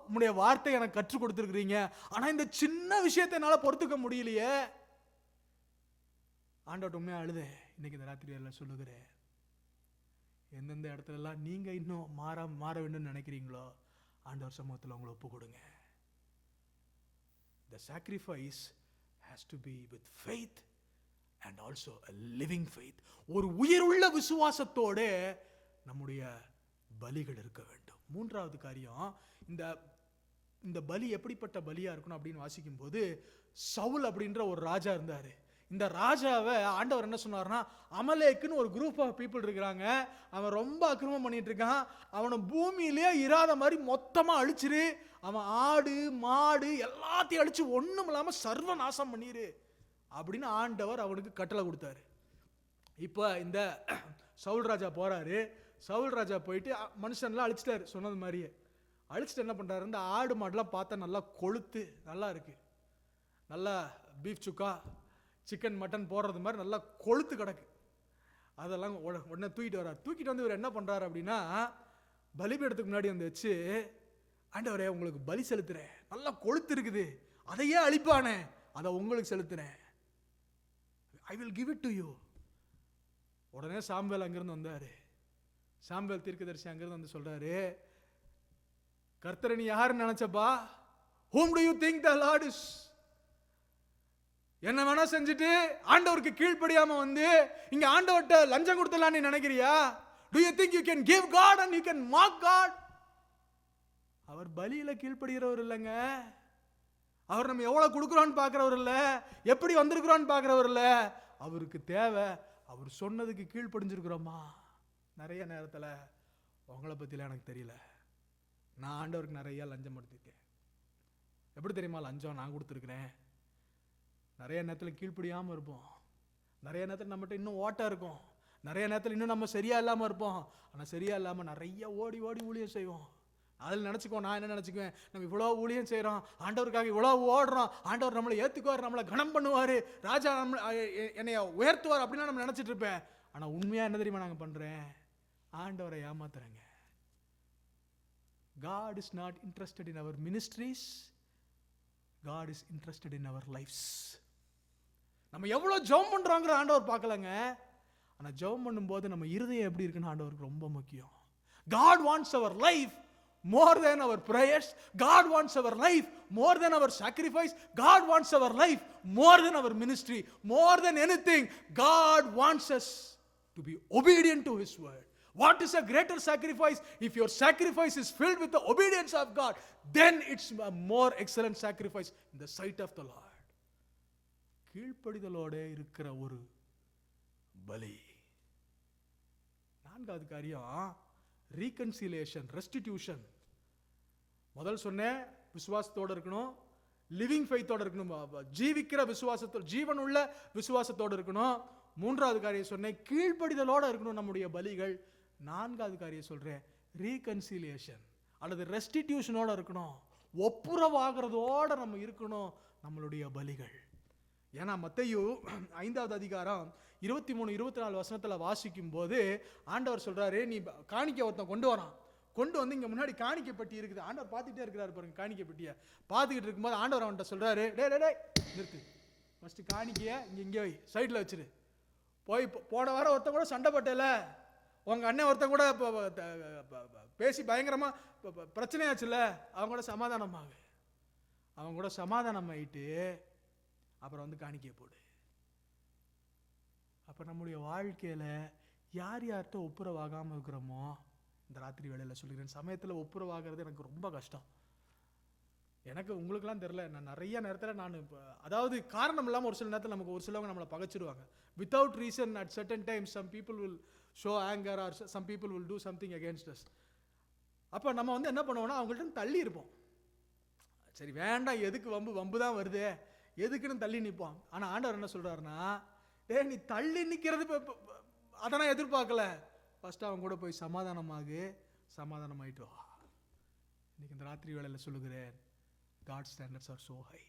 உம்முடைய வார்த்தை எனக்கு கற்றுக் கொடுத்துருக்கிறீங்க, ஆனால் இந்த சின்ன விஷயத்தை என்னால் பொறுத்துக்க முடியலையே. ஆண்டவர்கிட்ட உண்மையாக அழுதேன். இன்னைக்கு இந்த ராத்திரி எல்லாம் சொல்லுகிறேன், எந்தெந்த இடத்துலலாம் நீங்கள் இன்னும் மாற வேண்டும்னு நினைக்கிறீங்களோ ஆண்டவர் சமூகத்தில் உங்களை ஒப்பு கொடுங்க. The sacrifice has to be with faith and also a living faith. ஒரு உயிருள்ள விசுவாசத்தோடு நம்முடைய பலிகள் இருக்க வேண்டும். மூன்றாவது காரியம், இந்த பலி எப்படிப்பட்ட பலியா இருக்கணும் அப்படின்னு வாசிக்கும் போது, சவுல் அப்படின்ற ஒரு ராஜா இருந்தாரு. இந்த ராஜாவை ஆண்டவர் என்ன சொன்னார்னா, அமலேக்குன்னு ஒரு குரூப் ஆஃப் பீப்புள் இருக்கிறாங்க, அவன் ரொம்ப அக்கிரமம் பண்ணிட்டு இருக்கான், அவனை பூமியிலே இராத மாதிரி மொத்தமா அழிச்சிரு, அவன் ஆடு மாடு எல்லாத்தையும் அழிச்சு ஒண்ணும் இல்லாம சர்வ நாசம் பண்ணிரு அப்படின்னு ஆண்டவர் அவனுக்கு கட்டளை கொடுத்தாரு. இப்போ இந்த சவுல் ராஜா போறாரு. சவுல் ராஜா போயிட்டு மனுஷன்லாம் அழிச்சிட்டாரு, சொன்னது மாதிரியே அழிச்சிட்டு என்ன பண்றாரு, இந்த ஆடு மாடுலாம் பார்த்தா நல்லா கொழுத்து நல்லா இருக்கு, நல்லா பீஃப் சுக்கா சிக்கன் மட்டன் போடுறது மாதிரி நல்லா கொழுத்து கிடக்கு. அதெல்லாம் உடனே தூக்கிட்டு வர்றாரு. தூக்கிட்டு வந்து இவர் என்ன பண்றாரு அப்படின்னா, பலிபீடத்துக்கு முன்னாடி வந்து வச்சு, ஆண்டவரே உங்களுக்கு பலி செலுத்துறேன், நல்லா கொழுத்து இருக்குது, அதையே அழிப்பானே அதை உங்களுக்கு செலுத்துறேன், I will give it to you. உடனே சாமுவேல் அங்கிருந்து வந்தாரு. சாமுவேல் தீர்க்கதரிசி அங்கிருந்து வந்து சொல்றாரு, கர்த்தரை நீ யாருன்னு நினைச்சப்பா? whom do you think the Lord is? என்ன வேணா செஞ்சுட்டு ஆண்டவருக்கு கீழ்ப்படியாம வந்து இங்க ஆண்டவர்கிட்ட லஞ்சம் கொடுத்தலாம் நீ நினைக்கிறியா? do you think you can give God and you can mock God? அவர் பலியில கீழ்ப்படுகிறவர் இல்லைங்க. அவர் நம்ம எவ்வளவு கொடுக்குறோன்னு பார்க்கிறவர் இல்ல, எப்படி வந்திருக்கிறோன்னு பார்க்கிறவர் இல்ல. அவருக்கு தேவை அவர் சொன்னதுக்கு கீழ்ப்படிஞ்சிருக்கிறோமா. நிறைய நேரத்தில் உங்களை பற்றிலாம் எனக்கு தெரியல, நான் ஆண்டவருக்கு நிறைய லஞ்சம் கொடுத்துருக்கேன். எப்படி தெரியுமா லஞ்சம் நான் கொடுத்துருக்குறேன்? நிறைய நேரத்தில் கீழ்ப்படியாமல் இருப்போம், நிறைய நேரத்தில் நம்மகிட்ட இன்னும் ஓட்டம் இருக்கும், நிறைய நேரத்தில் இன்னும் நம்ம சரியா இல்லாமல் இருப்போம். ஆனால் சரியா இல்லாமல் நிறைய ஓடி ஓடி ஊழியம் செய்வோம். அதில் நினச்சிக்குவோம், நான் என்ன நினச்சிக்குவேன், நம்ம இவ்வளோ ஊழியம் செய்கிறோம், ஆண்டவருக்காக இவ்வளோ ஓடுறோம், ஆண்டவர் நம்மளை ஏற்றுக்குவார், நம்மளை கனம் பண்ணுவார், ராஜா என்னைய உயர்த்துவார் அப்படின்னா நம்ம நினச்சிட்டு இருப்பேன். ஆனால் உண்மையாக என்ன தெரியுமா நாங்கள் பண்ணுறேன்? ஆண்டவரை ஏமாத்துறேங்க. God is not interested in our ministries. God is interested in our lives. நம்ம எவ்வளவு ஜெபம் பண்றோங்கிற ஆண்டவர் பார்க்கலங்க. ஆனா ஜெபம் பண்ணும்போது நம்ம இருதயம் எப்படி இருக்குன்னு ஆண்டவருக்கு ரொம்ப முக்கியம். God wants our life more than our prayers. God wants our life more than our sacrifice. God wants our life more than our ministry. More than anything, God wants us to be obedient to His word. What is a greater sacrifice? If your sacrifice is filled with the obedience of God, then it's a more excellent sacrifice in the sight of the Lord. கீழ்ப்படிதலோட இருக்கிற ஒரு பலி. நான்காவது காரியம் reconciliation, restitution. முதல் சொன்னேன் விசுவாசத்தோடு இருக்கணும், living ஃபெய்த்தோடு இருக்கணும், ஜீவிக்கிற விசுவாசத்தோடு, ஜீவனுள்ள விசுவாசத்தோடு இருக்கணும். மூன்றாவது காரியம் சொன்னேன் கீழ்ப்படிதலோடு இருக்கணும் நம்முடைய பலிகள். நான்காவது காரியம் சொல்றேன் ரீகன்சிலியேஷன் அல்லது ரெஸ்டிடியூஷனோட இருக்கணும், ஒப்புரவாகிறதோட நம்ம இருக்கணும் நம்மளுடைய பலிகள். ஏன்னா மத்தேயு 5வது அதிகாரம் 23-24 வசனத்துல வாசிக்கும் போது ஆண்டவர் சொல்றாரு, நீ காணிக்கை ஒருத்தன் கொண்டு வரான், கொண்டு வந்து இங்க முன்னாடி காணிக்கை பெட்டி இருக்குது. ஆண்டவர் பார்த்துட்டே இருக்கிறாரு பாருங்க, காணிக்கை பெட்டியை பார்த்துக்கிட்டு இருக்கும்போது ஆண்டவர் அவன்கிட்ட சொல்றாரு, டே நிறுத்து, ஃபர்ஸ்ட் காணிக்கைய இங்கே சைட்ல வச்சிரு. போன வாரம் ஒருத்தன் கூட சண்டை பட்டல, உங்க அண்ணன் ஒருத்தன் கூட பேசி பயங்கரமா பிரச்சனையாச்சுல்ல, அவங்க கூட சமாதானமாக, அவங்க கூட சமாதானம் ஆயிட்டு அப்புறம் வந்து காணிக்கையை போடு. அப்ப நம்முடைய வாழ்க்கையில யார் யார்கிட்ட ஒப்புரவாகாம இருக்கிறோமோ, இந்த ராத்திரி வேளையில சொல்லுகிறேன், சமயத்துல ஒப்புரவாகிறது எனக்கு ரொம்ப கஷ்டம். எனக்கு உங்களுக்குலாம் தெரியல, நான் நிறைய நேரத்தில் நான் அதாவது காரணம் இல்லாமல் ஒரு சில நேரத்தில் நமக்கு ஒரு சிலவங்க நம்மளை பகைச்சிடுவாங்க. Without reason at certain times some people will show anger or some people will do something against us. அப்போ நம்ம வந்து என்ன பண்ணுவோம்னா அவங்கள்ட்ட தள்ளி இருப்போம். சரி வேண்டாம், எதுக்கு வம்பு தான் வருது, எதுக்குன்னு தள்ளி நிற்போம். ஆனால் ஆண்டவர் என்ன சொல்றாருன்னா, நீ தள்ளி நிற்கிறது அதை நான் எதிர்பார்க்கல, ஃபர்ஸ்ட் அவங்க கூட போய் சமாதானமாயிட்டு வா. இன்னைக்கு இந்த ராத்திரி வேளையில் சொல்லுகிறேன், God standards are so high.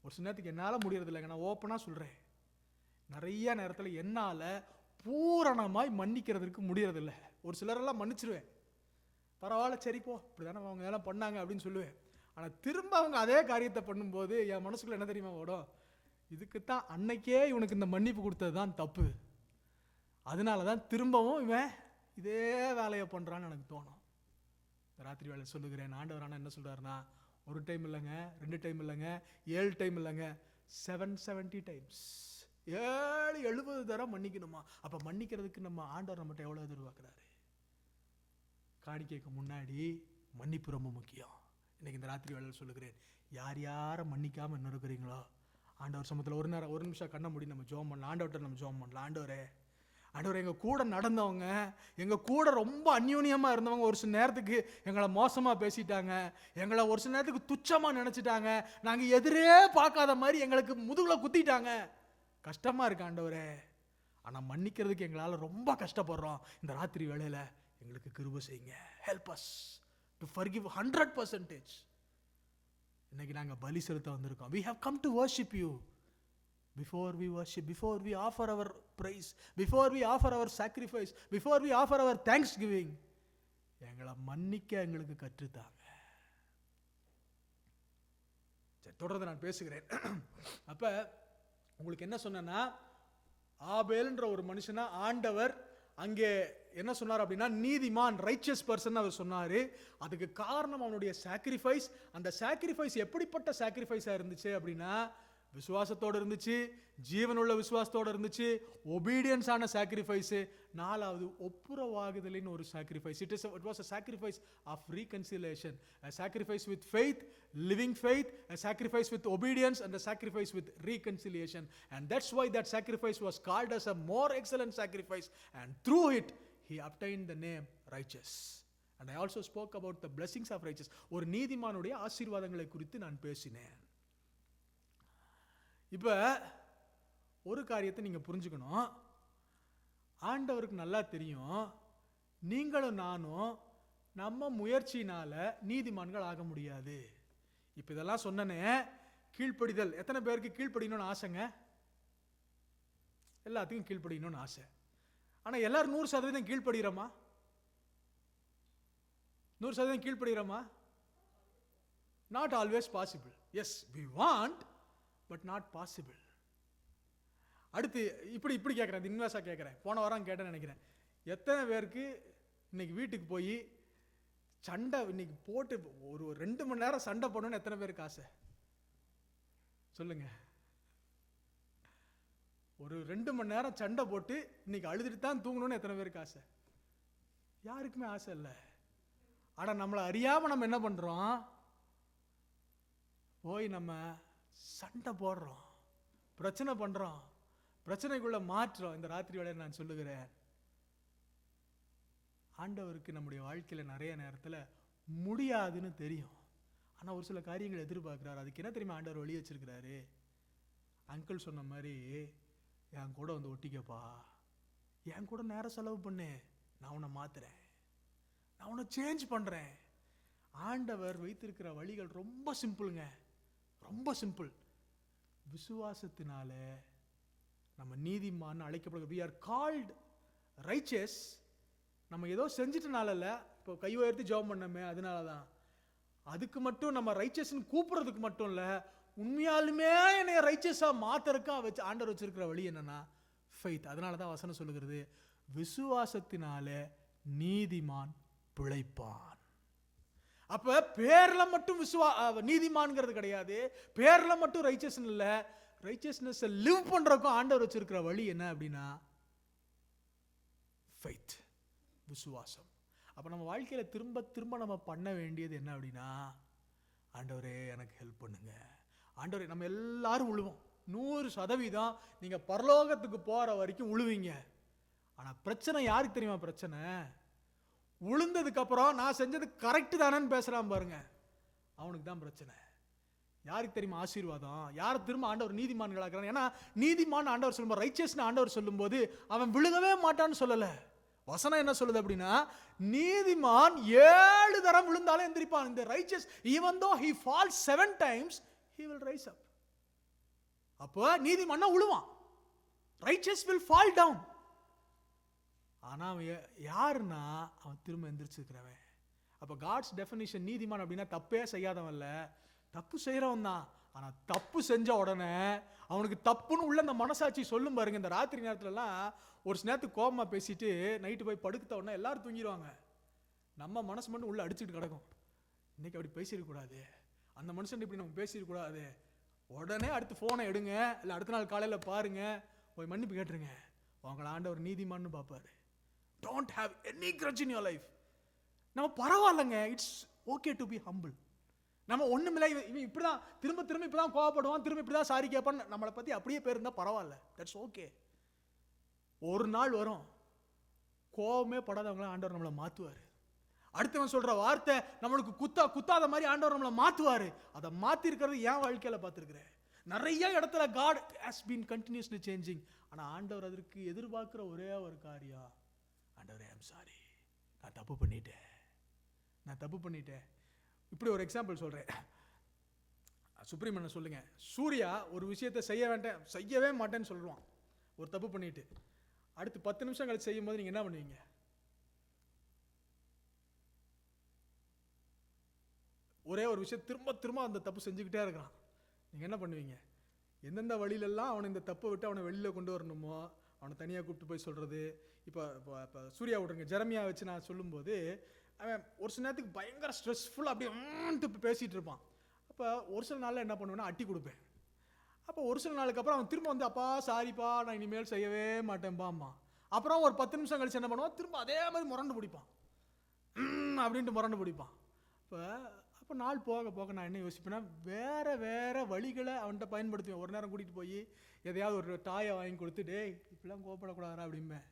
ஒரு சில நேரத்துக்கு என்னால் முடியறது இல்லைங்க, நான் ஓப்பனாக சொல்கிறேன், நிறைய நேரத்தில் என்னால் பூரணமாய் மன்னிக்கிறதுக்கு முடியறதில்லை. ஒரு சிலரெல்லாம் மன்னிச்சிருவேன், பரவாயில்ல சரிப்போ இப்படி தானே அவங்க எல்லாம் பண்ணாங்க அப்படின்னு சொல்லுவேன். ஆனால் திரும்ப அவங்க அதே காரியத்தை பண்ணும்போது என் மனசுக்குள்ள என்ன தெரியுமா ஓடும், இதுக்குத்தான் அன்னைக்கே இவனுக்கு இந்த மன்னிப்பு கொடுத்தது தான் தப்பு, அதனால தான் திரும்பவும் இவன் இதே வேலையை பண்ணுறான்னு எனக்கு தோணும். ராத்திரி வேலை சொல்லுகிறேன், ஆண்டவர் ஆனால் என்ன சொல்றாருன்னா, ஒரு டைம் இல்லைங்க, 2 டைம் இல்லைங்க, 7 டைம் இல்லைங்க, 770 டைம்ஸ், 70 தரம் மன்னிக்கணுமா. அப்ப மன்னிக்கிறதுக்கு நம்ம ஆண்டவர் நம்மகிட்ட எவ்வளவு எதிர்பார்க்கிறாரு. காணிக்கைக்கு முன்னாடி மன்னிப்பு ரொம்ப முக்கியம். இன்னைக்கு இந்த ராத்திரி வேலையில் சொல்லுகிறேன், யார் யாரை மன்னிக்காம என்ன இருக்கிறீங்களோ, ஆண்டவர் சமூகத்தில் ஒரு நிமிஷம் கண்ண மூடி நம்ம ஜெபம் பண்ணலாம். ஆண்டவர்கிட்ட நம்ம ஜெபம் பண்ணலாம், ஆண்டவரே எங்கள் கூட நடந்தவங்க, எங்கள் கூட ரொம்ப அந்யோன்யமாக இருந்தவங்க ஒரு சில நேரத்துக்கு எங்களை மோசமாக பேசிட்டாங்க, எங்களை ஒரு சில நேரத்துக்கு துச்சமாக நினச்சிட்டாங்க, நாங்கள் எதிரே பார்க்காத மாதிரி எங்களுக்கு முதுகில் குத்திட்டாங்க, கஷ்டமாக இருக்கு ஆண்டவரே. ஆனால் மன்னிக்கிறதுக்கு எங்களால் ரொம்ப கஷ்டப்படுறோம். இந்த ராத்திரி வேளையில் எங்களுக்கு கிருபை செய்யுங்க. Help us to forgive 100%. இன்னைக்கு நாங்கள் பலி செலுத்த வந்திருக்கோம். We have come to worship you. Before we worship, before we offer our praise, before we offer our sacrifice, before we offer our thanksgiving, எங்களை மன்னிக்க எங்களுக்கு கற்றுத்தாங்க. தொடர்ந்து நான் பேசுகிறேன். அப்ப உங்களுக்கு என்ன சொன்னா, ஆபேல்ன்ற ஒரு மனுஷனா ஆண்டவர் அங்கே என்ன சொன்னார் அப்படின்னா, நீதிமான், ரைச்சியஸ் பர்சன் அவர் சொன்னாரு. அதுக்கு காரணம் அவனுடைய சாக்ரிஃபைஸ். அந்த சாக்ரிஃபைஸ் எப்படிப்பட்ட சாக்ரிஃபைஸா இருந்துச்சு அப்படின்னா, விசுவாசத்தோடு இருந்துச்சு, ஜீவனுள்ள விசுவாசத்தோடு இருந்துச்சு, ஒபீடியன்ஸ் ஆன சாக்ரிஃபைஸ். 4வது ஒப்புரவாகுதலின் ஒரு sacrifice. It was a sacrifice of reconciliation, a sacrifice with faith, living faith, a sacrifice with obedience, and a sacrifice with reconciliation. And that's why that sacrifice was called as a more excellent sacrifice, and through it he obtained the name righteous. And I also spoke about the blessings of righteous. ஒரு நீதிமானுடைய ஆசீர்வாதங்களை குறித்து நான் பேசினேன். இப்ப ஒரு காரியத்தை நீங்க புரிஞ்சுக்கணும், ஆண்டவருக்கு நல்லா தெரியும், நீங்களும் நானும் நம்ம முயற்சியினால நீதிமான்கள் ஆக முடியாது. இப்ப இதெல்லாம் சொன்னனே, கீழ்ப்படிதல். எத்தனை பேருக்கு கீழ்ப்படியணும்னு ஆசைங்க? எல்லாத்துக்கும் கீழ்ப்படியணும்னு ஆசை. ஆனா எல்லாரும் 100% கீழ்ப்படுகிறோமா? 100% கீழ்ப்படுகிறோமா? Not always possible. Yes, we want, but not possible. அடுத்து இப்படி கேட்குறேன், இன்வெஸ்டாக கேட்குறேன். போன வாரம் கேட்டேன்னு நினைக்கிறேன். எத்தனை பேருக்கு இன்னைக்கு வீட்டுக்கு போய் சண்டை இன்னைக்கு போட்டு ஒரு 2 மணி நேரம் சண்டை போடணும்னு எத்தனை பேருக்கு ஆசை சொல்லுங்க? ஒரு 2 மணி நேரம் சண்டை போட்டு இன்னைக்கு அழுதுட்டு தான் தூங்கணும்னு எத்தனை பேருக்கு ஆசை? யாருக்குமே ஆசை இல்லை. ஆனால் நம்மளை அறியாமல் நம்ம என்ன பண்ணுறோம்? போய் நம்ம சண்டை போடுறோம், பிரச்சனை பண்ணுறோம், பிரச்சனைக்குள்ள மாற்றோம். இந்த ராத்திரி வேளையில நான் சொல்லுகிறேன், ஆண்டவருக்கு நம்முடைய வாழ்க்கையில் நிறைய நேரத்தில் முடியாதுன்னு தெரியும். ஆனால் ஒரு சில காரியங்கள் எதிர்பார்க்குறாரு. அதுக்கு என்ன தெரியுமா ஆண்டவர் வழி வச்சிருக்கிறாரு? அங்கிள் சொன்ன மாதிரி என் கூட வந்து ஒட்டிக்கப்பா, என் கூட நேரம் செலவு பண்ணு, நான் உன்னை மாத்துறேன், நான் உன்னை சேஞ்ச் பண்ணுறேன். ஆண்டவர் வைத்திருக்கிற வழிகள் ரொம்ப சிம்பிளுங்க, ரொம்ப சிம்பிள். விசுவாசத்தினால நம்ம நீதிமான் அழைக்கப்படுகிற, we are called righteous. நம்ம ஏதோ செஞ்சிட்டனால இல்லை, இப்போ கை உயர்த்தி ஜெபம் பண்ணமே அதனால தான். அதுக்கு மட்டும் நம்ம ரைச்சஸ்ன்னு கூப்பிடுறதுக்கு மட்டும் இல்லை, உண்மையாலுமே என்னைய ரைச்சஸாக மாத்தறக்கா வச்சு ஆண்டவர் வச்சிருக்கிற வழி என்னன்னா ஃபெய்த். அதனால தான் வசனம் சொல்லுகிறது, விசுவாசத்தினால நீதிமான் பிழைப்பான். அப்ப பேர்ல மட்டும் நீதிமான்ங்கிறது கிடையாது, பேர்ல மட்டும் ரைச்சஸ் இல்ல, ரைச்சஸ்னஸ் லிவ் பண்றதுக்கும் ஆண்டவர் வச்சிருக்கிற வழி என்ன அப்படின்னா ஃபெய்த், விசுவாசம். அப்ப நம்ம வாழ்க்கையில திரும்ப திரும்ப நம்ம பண்ண வேண்டியது என்ன அப்படின்னா, ஆண்டவரே எனக்கு ஹெல்ப் பண்ணுங்க. ஆண்டவரே, நம்ம எல்லாரும் உழுவோம், 100% நீங்க பரலோகத்துக்கு போற வரைக்கும் உழுவீங்க. ஆனா பிரச்சனை யாருக்கு தெரியுமா? பிரச்சனை உளுந்ததுக்கு அப்புறம் நான் செஞ்சது கரெக்ட் தானேன்னு பேசுறான் பாருங்க, அவனுக்கு தான் பிரச்சனை. யாருக்கு தெரியுமா ஆசீர்வாதம்? யார் திரும்ப ஆண்டவர் நீதிமான்களாக்குறான்? ஏன்னா நீதிமான் ஆண்டவர் சொல்லும்போது, ரைச்சஸ்னு ஆண்டவர் சொல்லும்போது அவன் விழுகவே மாட்டான்னு சொல்லல. வசனம் என்ன சொல்லுது அப்படின்னா, நீதிமான் 7 தரம் விழுந்தாலும் எந்திரிப்பான். இந்த riches even though he falls 7 times he will rise up. அப்போ நீதிமான் உழுவான், ரைச்சஸ் will fall down. ஆனா அவன் யாருன்னா அவன் திரும்ப எந்திரிச்சிருக்கிறவன். அப்ப காட்ஸ் டெஃபினிஷன் நீதிமான் அப்படின்னா தப்பே செய்யாதவன் இல்ல, தப்பு செய்யறவன் தான். ஆனா தப்பு செஞ்ச உடனே அவனுக்கு தப்புன்னு உள்ள அந்த மனசாட்சி சொல்லும் பாருங்க. இந்த ராத்திரி நேரத்துலலாம் ஒரு சில நேரத்துக்கு கோபமா பேசிட்டு நைட்டு போய் படுத்த உடனே எல்லாரும் தூங்கிடுவாங்க, நம்ம மனசு மட்டும் உள்ள அடிச்சுட்டு கிடக்கும். இன்னைக்கு அப்படி பேசிடக்கூடாது, அந்த மனுஷன் இப்படி நம்ம பேசிடக்கூடாது. உடனே அடுத்து போனை எடுங்க, இல்லை அடுத்த நாள் காலையில பாருங்க, போய் மன்னிப்பு கேட்டுருங்க. உங்களை ஆண்டவர் நீதிமான்னு பார்ப்பாரு. Don't have any grudge in your life. நம்ம பரவாயில்லைங்க, it's okay to be humble. நம்ம ஒண்ணுமில்லை, இவன் இப்படிதான் திரும்ப திரும்ப இப்படிதான் கோவப்படுவான், திரும்ப இப்படிதான் சாரி கேட்பான், நம்மளை பத்தி அப்படியே பேர் இருந்தா பரவாயில்ல, தட்ஸ் ஓகே. ஒரு நாள் வரும் கோவமே படாதவங்கள ஆண்டவர் நம்மளை மாத்துவாரு. அடுத்தவன் சொல்ற வார்த்தை நம்மளுக்கு குத்தாத மாதிரி ஆண்டவர் நம்மளை மாத்துவாரு. அதை மாத்தி இருக்கிறது என் வாழ்க்கையில பார்த்திருக்கிறேன். நிறைய இடத்துல God has been continuously changing. ஆனா ஆண்டவர் அதற்கு எதிர்பார்க்கிற ஒரே ஒரு காரியம், ஆண்டவரே ஐம் சாரி, நான் தப்பு பண்ணிட்டேன். இப்படி ஒரு எக்ஸாம்பிள் சொல்றேன். சுப்ரீமன் சொல்லுங்க, சூர்யா ஒரு விஷயத்தை செய்யவே மாட்டேன்னு சொல்லுவான் ஒரு தப்பு பண்ணிட்டு. அடுத்து 10 நிமிஷம் கழிச்சு செய்யும் போது நீங்க என்ன பண்ணுவீங்க? ஒரே ஒரு விஷயம் திரும்ப திரும்ப அந்த தப்பு செஞ்சுக்கிட்டே இருக்கிறான், நீங்க என்ன பண்ணுவீங்க? எந்தெந்த வழியிலெல்லாம் அவனை இந்த தப்பை விட்டு அவனை வெளியில கொண்டு வரணுமோ அவனை தனியாக கூப்பிட்டு போய் சொல்றது. இப்போ சூர்யா விட்ருங்க, ஜெரமியா வச்சு நான் சொல்லும்போது அவன் ஒரு சில நேரத்துக்கு பயங்கர ஸ்ட்ரெஸ்ஃபுல் அப்படியே பேசிட்டு இருப்பான். அப்போ ஒரு சில நாளில் என்ன பண்ணுவேன்னா அட்டி கொடுப்பேன். அப்போ ஒரு சில நாளுக்கு அப்புறம் அவன் திரும்ப வந்து, அப்பா சாரிப்பா நான் இனிமேல் செய்யவே மாட்டேன்பாம்மா. அப்புறம் ஒரு 10 நிமிஷம் கழிச்சு என்ன பண்ணுவான், திரும்ப அதே மாதிரி முரண்டு பிடிப்பான், அப்படின்ட்டு முரண்டு பிடிப்பான். அப்போ நாள் போக போக நான் என்ன யோசிப்பேன்னா, வேற வழிகளை அவன்கிட்ட பயன்படுத்துவேன். ஒரு நேரம் கூட்டிகிட்டு போய் எதையாவது ஒரு டாயை வாங்கி கொடுத்து, டேய் இப்படிலாம் கோப்படக்கூடாதா அப்படிம்பேன்.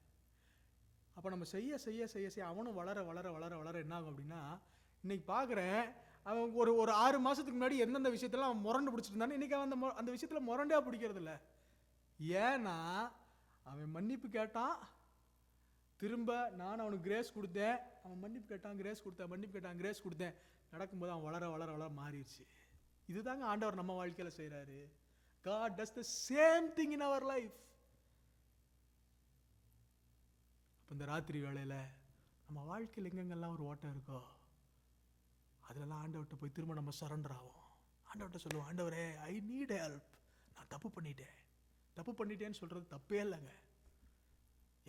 அப்போ நம்ம செய்ய அவனும் வளர என்ன ஆகும் அப்படின்னா, இன்னைக்கு பார்க்குறேன் அவன் ஒரு 6 மாதத்துக்கு முன்னாடி எந்தெந்த விஷயத்தெல்லாம் அவன் முரண்டு பிடிச்சிட்டு இருந்தானே, இன்னைக்கு அவன் அந்த விஷயத்தில் முரண்டே பிடிக்கிறது இல்லை. ஏன்னா அவன் மன்னிப்பு கேட்டான், திரும்ப நான் அவனுக்கு கிரேஸ் கொடுத்தேன், அவன் மன்னிப்பு கேட்டான், கிரேஸ் கொடுத்தேன். நடக்கும்போது அவன் வளர மாறிடுச்சு. இதுதாங்க ஆண்டவர் நம்ம வாழ்க்கையில செய்யறாரு. God does the same thing in our life. இந்த ராத்திரி வேளையில நம்ம வாழ்க்கையில் எங்கெங்கெல்லாம் ஒரு ஓட்டம் இருக்கோ அதிலெல்லாம் ஆண்டவர்கிட்ட போய் திரும்ப நம்ம சரண்டர் ஆகும். ஆண்டவர்கிட்ட சொல்லுவோம், ஆண்டவரே ஐ நீட் ஹெல்ப், நான் தப்பு பண்ணிட்டேன்னு சொல்கிறது தப்பே இல்லைங்க.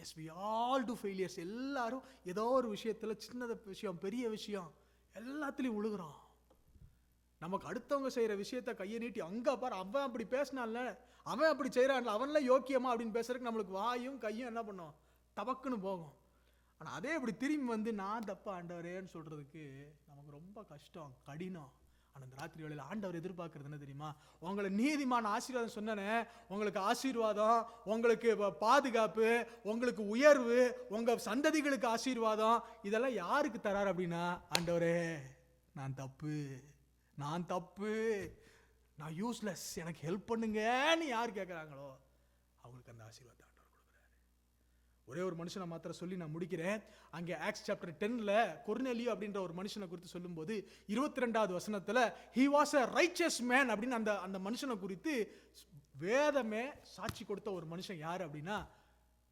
Yes we all do failures. எல்லாரும் ஏதோ ஒரு விஷயத்தில், சின்னத விஷயம் பெரிய விஷயம் எல்லாத்துலேயும் விழுகிறோம். நமக்கு அடுத்தவங்க செய்கிற விஷயத்த கையை நீட்டி அங்கே பாரு அவன் அப்படி பேசினான்ல, அவன் அப்படி செய்கிறான்ல, அவன்லாம் யோக்கியமா அப்படின்னு பேசுறதுக்கு நம்மளுக்கு வாயும் கையும் என்ன பண்ணும், தபக்குன்னு போகும். ஆனால் அதே இப்படி திரும்பி வந்து நான் தப்பா ஆண்டவரேன்னு சொல்கிறதுக்கு நமக்கு ரொம்ப கஷ்டம், கடினம். ஆனால் இந்த ராத்திரி வேளையில் ஆண்டவர் எதிர்பார்க்கறது என்ன தெரியுமா? உங்களை நீதிமான ஆசீர்வாதம் சொன்னனே, உங்களுக்கு ஆசீர்வாதம், உங்களுக்கு பாதுகாப்பு, உங்களுக்கு உயர்வு, உங்கள் சந்ததிகளுக்கு ஆசீர்வாதம், இதெல்லாம் யாருக்கு தரார் அப்படின்னா, ஆண்டவரே நான் தப்பு, நான் யூஸ்லெஸ், எனக்கு ஹெல்ப் பண்ணுங்கன்னு யார் கேட்குறாங்களோ அவங்களுக்கு அந்த ஆசீர்வாதத்தை ஆண்டவர் கொடுக்குறாரு. ஒரே ஒரு மனுஷனை மாத்திரம் சொல்லி நான் முடிக்கிறேன். அங்கே ஆக்ட்ஸ் சாப்டர் 10ல் கொர்நேலியு அப்படின்ற ஒரு மனுஷனை குறித்து சொல்லும்போது 22வது வசனத்தில் he was a righteous man அப்படின்னு அந்த மனுஷனை குறித்து வேதமே சாட்சி கொடுத்த ஒரு மனுஷன் யார் அப்படின்னா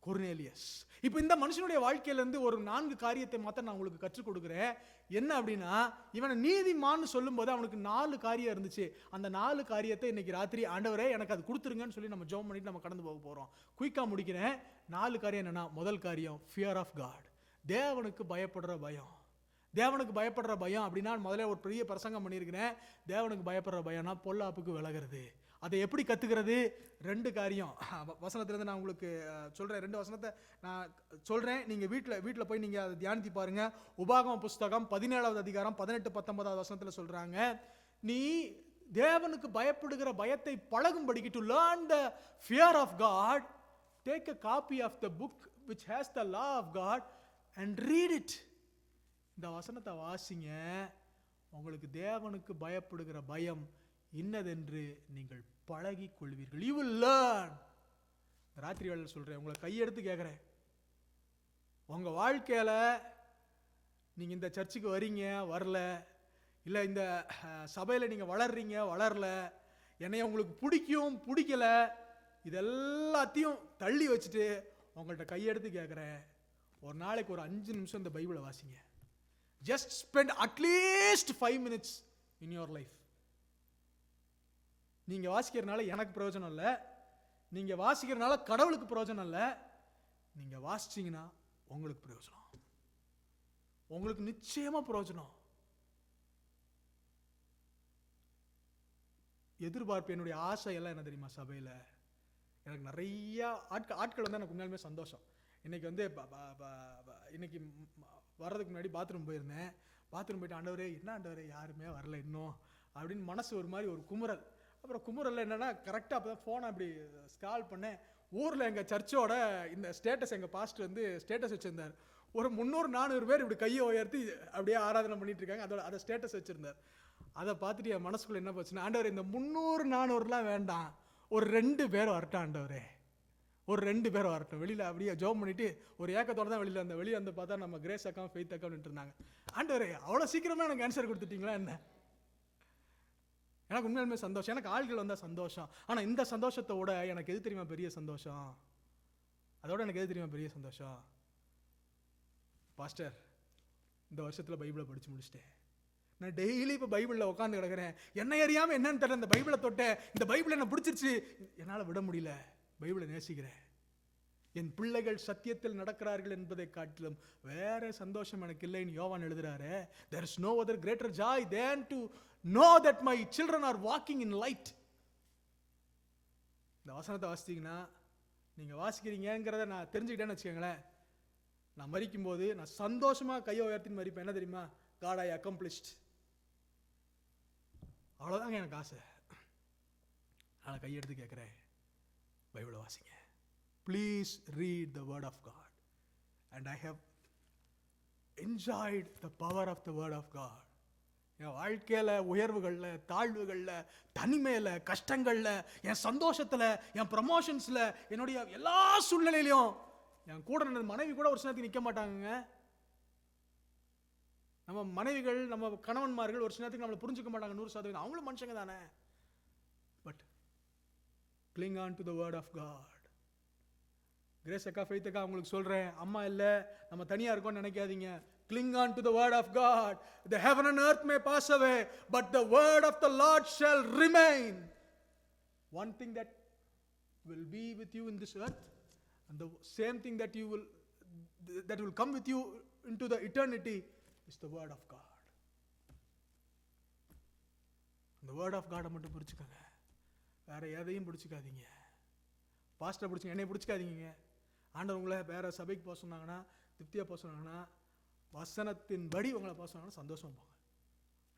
கொர்நேலியஸ். இப்போ இந்த மனுஷனுடைய வாழ்க்கையிலேருந்து ஒரு 4 காரியத்தை மாத்திரம் நான் உங்களுக்கு கற்றுக் கொடுக்குறேன். என்ன அப்படின்னா, இவனை நீதிமான்னு சொல்லும்போது அவனுக்கு 4 காரியம் இருந்துச்சு. அந்த 4 காரியத்தை இன்னைக்கு ராத்திரி ஆண்டவரே எனக்கு அது கொடுத்துருங்கன்னு சொல்லி நம்ம ஜெபம் பண்ணிட்டு நம்ம கடந்து போக போகிறோம். குயிக்காக முடிக்கிறேன். 4 காரியம் என்னன்னா, முதல் காரியம் ஃபியர் ஆஃப் காட், தேவனுக்கு பயப்படுற பயம். தேவனுக்கு பயப்படுற பயம் அப்படின்னா, முதல்ல ஒரு பெரிய பிரசங்கம் பண்ணியிருக்கிறேன். தேவனுக்கு பயப்படுற பயம்னா பொல்லாப்புக்கு விலகிறது. அதை எப்படி கற்றுக்கிறது? 2 காரியம் வசனத்திலேருந்து நான் உங்களுக்கு சொல்கிறேன். 2 வசனத்தை நான் சொல்கிறேன். நீங்கள் வீட்டில் போய் நீங்கள் அதை தியானித்து பாருங்கள். உபாகம புஸ்தகம் 17வது அதிகாரம் 18-19வது வசனத்தில் சொல்கிறாங்க, நீ தேவனுக்கு பயப்படுகிற பயத்தை பழகும்படிக்கு, to learn the fear of God, take a copy of the book which has the law of God and read it. இந்த வசனத்தை வாசிங்க, உங்களுக்கு தேவனுக்கு பயப்படுகிற பயம் இன்னதென்று நீங்கள் பழகி கொள்வீர்கள். You will learn. ராத்திரி வேளையில் சொல்றேன், உங்களை கையெடுத்து கேட்குறேன், உங்க வாழ்க்கையில நீங்க இந்த சர்ச்சுக்கு வரீங்க வரல, இல்லை இந்த சபையில் நீங்க வளரல, என்னைய உங்களுக்கு பிடிக்கல, இதெல்லாத்தையும் தள்ளி வச்சுட்டு உங்கள்கிட்ட கையெடுத்து கேட்குறேன், ஒரு நாளைக்கு ஒரு 5 நிமிஷம் இந்த பைபிளை வாசிங்க. Just spend at least 5 minutes in your life. நீங்க வாசிக்கிறதுனால எனக்கு பிரயோஜனம் இல்லை, நீங்க வாசிக்கிறதுனால கடவுளுக்கு பிரயோஜனம் இல்லை, நீங்க வாசிச்சீங்கன்னா உங்களுக்கு பிரயோஜனம், உங்களுக்கு நிச்சயமா பிரயோஜனம். எதிர்பார்ப்பு, என்னுடைய ஆசை எல்லாம் என்ன தெரியுமா? சபையில் எனக்கு நிறைய ஆட்கள் வந்து எனக்கு உண்மையாலுமே சந்தோஷம். இன்னைக்கு வந்து இன்னைக்கு வர்றதுக்கு முன்னாடி பாத்ரூம் போயிருந்தேன். பாத்ரூம் போயிட்டு ஆண்டவரே என்ன ஆண்டவரே யாருமே வரல இன்னும் அப்படின்னு மனசு ஒரு மாதிரி ஒரு குமுறல். அப்புறம் குமுறல் என்னன்னா, கரெக்டாக அப்போ தான் ஃபோனை அப்படி ஸ்கால் பண்ணேன். ஊரில் எங்கள் சர்ச்சோட இந்த ஸ்டேட்டஸ், எங்கள் பாஸ்டர் வந்து ஸ்டேட்டஸ் வச்சுருந்தார். ஒரு 300-400 பேர் இப்படி கையை உயர்த்தி அப்படியே ஆராதனை பண்ணிட்டு இருக்காங்க. அதை ஸ்டேட்டஸ் வச்சுருந்தார். அதை பார்த்துட்டு என் மனசுக்குள்ள என்ன போச்சுன்னா, ஆண்டவர் இந்த 300-400லாம் வேண்டாம், ஒரு 2 பேர் வரட்டும் ஆண்டவரே, ஒரு 2 பேர் வரட்டும். வெளியில் அப்படியே ஜோம் பண்ணிட்டு ஒரு ஏக்கத்தோட தான் வெளியில் வந்து பார்த்தா நம்ம கிரேஸ் அக்கா ஃபெய்த் அக்கான்னு இருந்தாங்க. ஆண்டவரே அவ்வளோ சீக்கிரமாக எனக்கு ஆன்சர் கொடுத்துட்டீங்களா என்ன? எனக்கு உண்மையிலுமே சந்தோஷம். எனக்கு ஆள்கள் வந்தால் சந்தோஷம். ஆனால் இந்த சந்தோஷத்தை விட எனக்கு எது தெரியுமா பெரிய சந்தோஷம்? அதோட எனக்கு எது தெரியுமா பெரிய சந்தோஷம்? பாஸ்டர், இந்த வருஷத்தில் பைபிளை படித்து முடிச்சிட்டேன். நான் டெய்லி இப்போ பைபிளில் உட்காந்து கிடக்கிறேன். என்னை அறியாமல் என்னன்னு தெரியல, இந்த பைபிளை தொட்டேன், இந்த பைபிளை என்ன பிடிச்சிருச்சு, என்னால் விட முடியல. பைபிளை நேசிக்கிறேன். என் பிள்ளைகள் சத்தியத்தில் நடக்கிறார்கள் என்பதை காட்டிலும் வேற சந்தோஷம் எனக்கு இல்லைன்னு யோவான் எழுதுறாரு. There is no other greater joy than to know that my children are walking in light. இந்த வசனத்தை வாசித்தீங்கன்னா, நீங்கள் வாசிக்கிறீங்கிறத நான் தெரிஞ்சுக்கிட்டேன்னு வச்சுக்கோங்களேன், நான் மரிக்கும் போது நான் சந்தோஷமாக கையை உயர்த்தின்னு மரிப்பேன். என்ன தெரியுமா? God, I accomplished. அவ்வளோதாங்க எனக்கு ஆசை. நான் கையெடுத்து கேட்குறேன், பைபிளை வாசிங்க. Please read the word of God. And I have enjoyed the power of the word of God. என் வாழ்க்கையில் உயர்வுகளில், தாழ்வுகளில், தனிமையில், கஷ்டங்களில், என் சந்தோஷத்தில், என் ப்ரமோஷன்ஸில், என்னுடைய எல்லா சூழ்நிலையிலையும் என் கூட மனைவி கூட ஒரு சிலத்துக்கு நிற்க மாட்டாங்க. நம்ம மனைவிகள், நம்ம கணவன்மார்கள் ஒரு சிலத்துக்கு நம்மளை புரிஞ்சுக்க மாட்டாங்க 100%. அவங்களும் மனுஷங்க தானே. But cling on to the word of God. Grace அக்கா, ஃபெய்த் அக்கா, அவங்களுக்கு சொல்கிறேன், அம்மா இல்லை நம்ம தனியாக இருக்கோம்னு நினைக்காதீங்க. Cling on to the word of God. The heaven and earth may pass away, but the word of the Lord shall remain. One thing that will be with you in this earth, and the same thing that will come with you into the eternity, is the word of God. The word of God மட்டும் பிடிச்சுக்கோங்க, வேற எதையும் பிடிச்சிக்காதீங்க. பாஸ்டரை பிடிச்சிங்க, என்னை பிடிச்சிக்காதீங்க. ஆண்டவர் உங்களை வேற சபைக்கு போக சொன்னாங்கன்னா, திருப்தியாக போக சொன்னாங்கன்னா, வசனத்தின்படி உங்களை போக சொன்னாங்கன்னா சந்தோஷமா போங்க.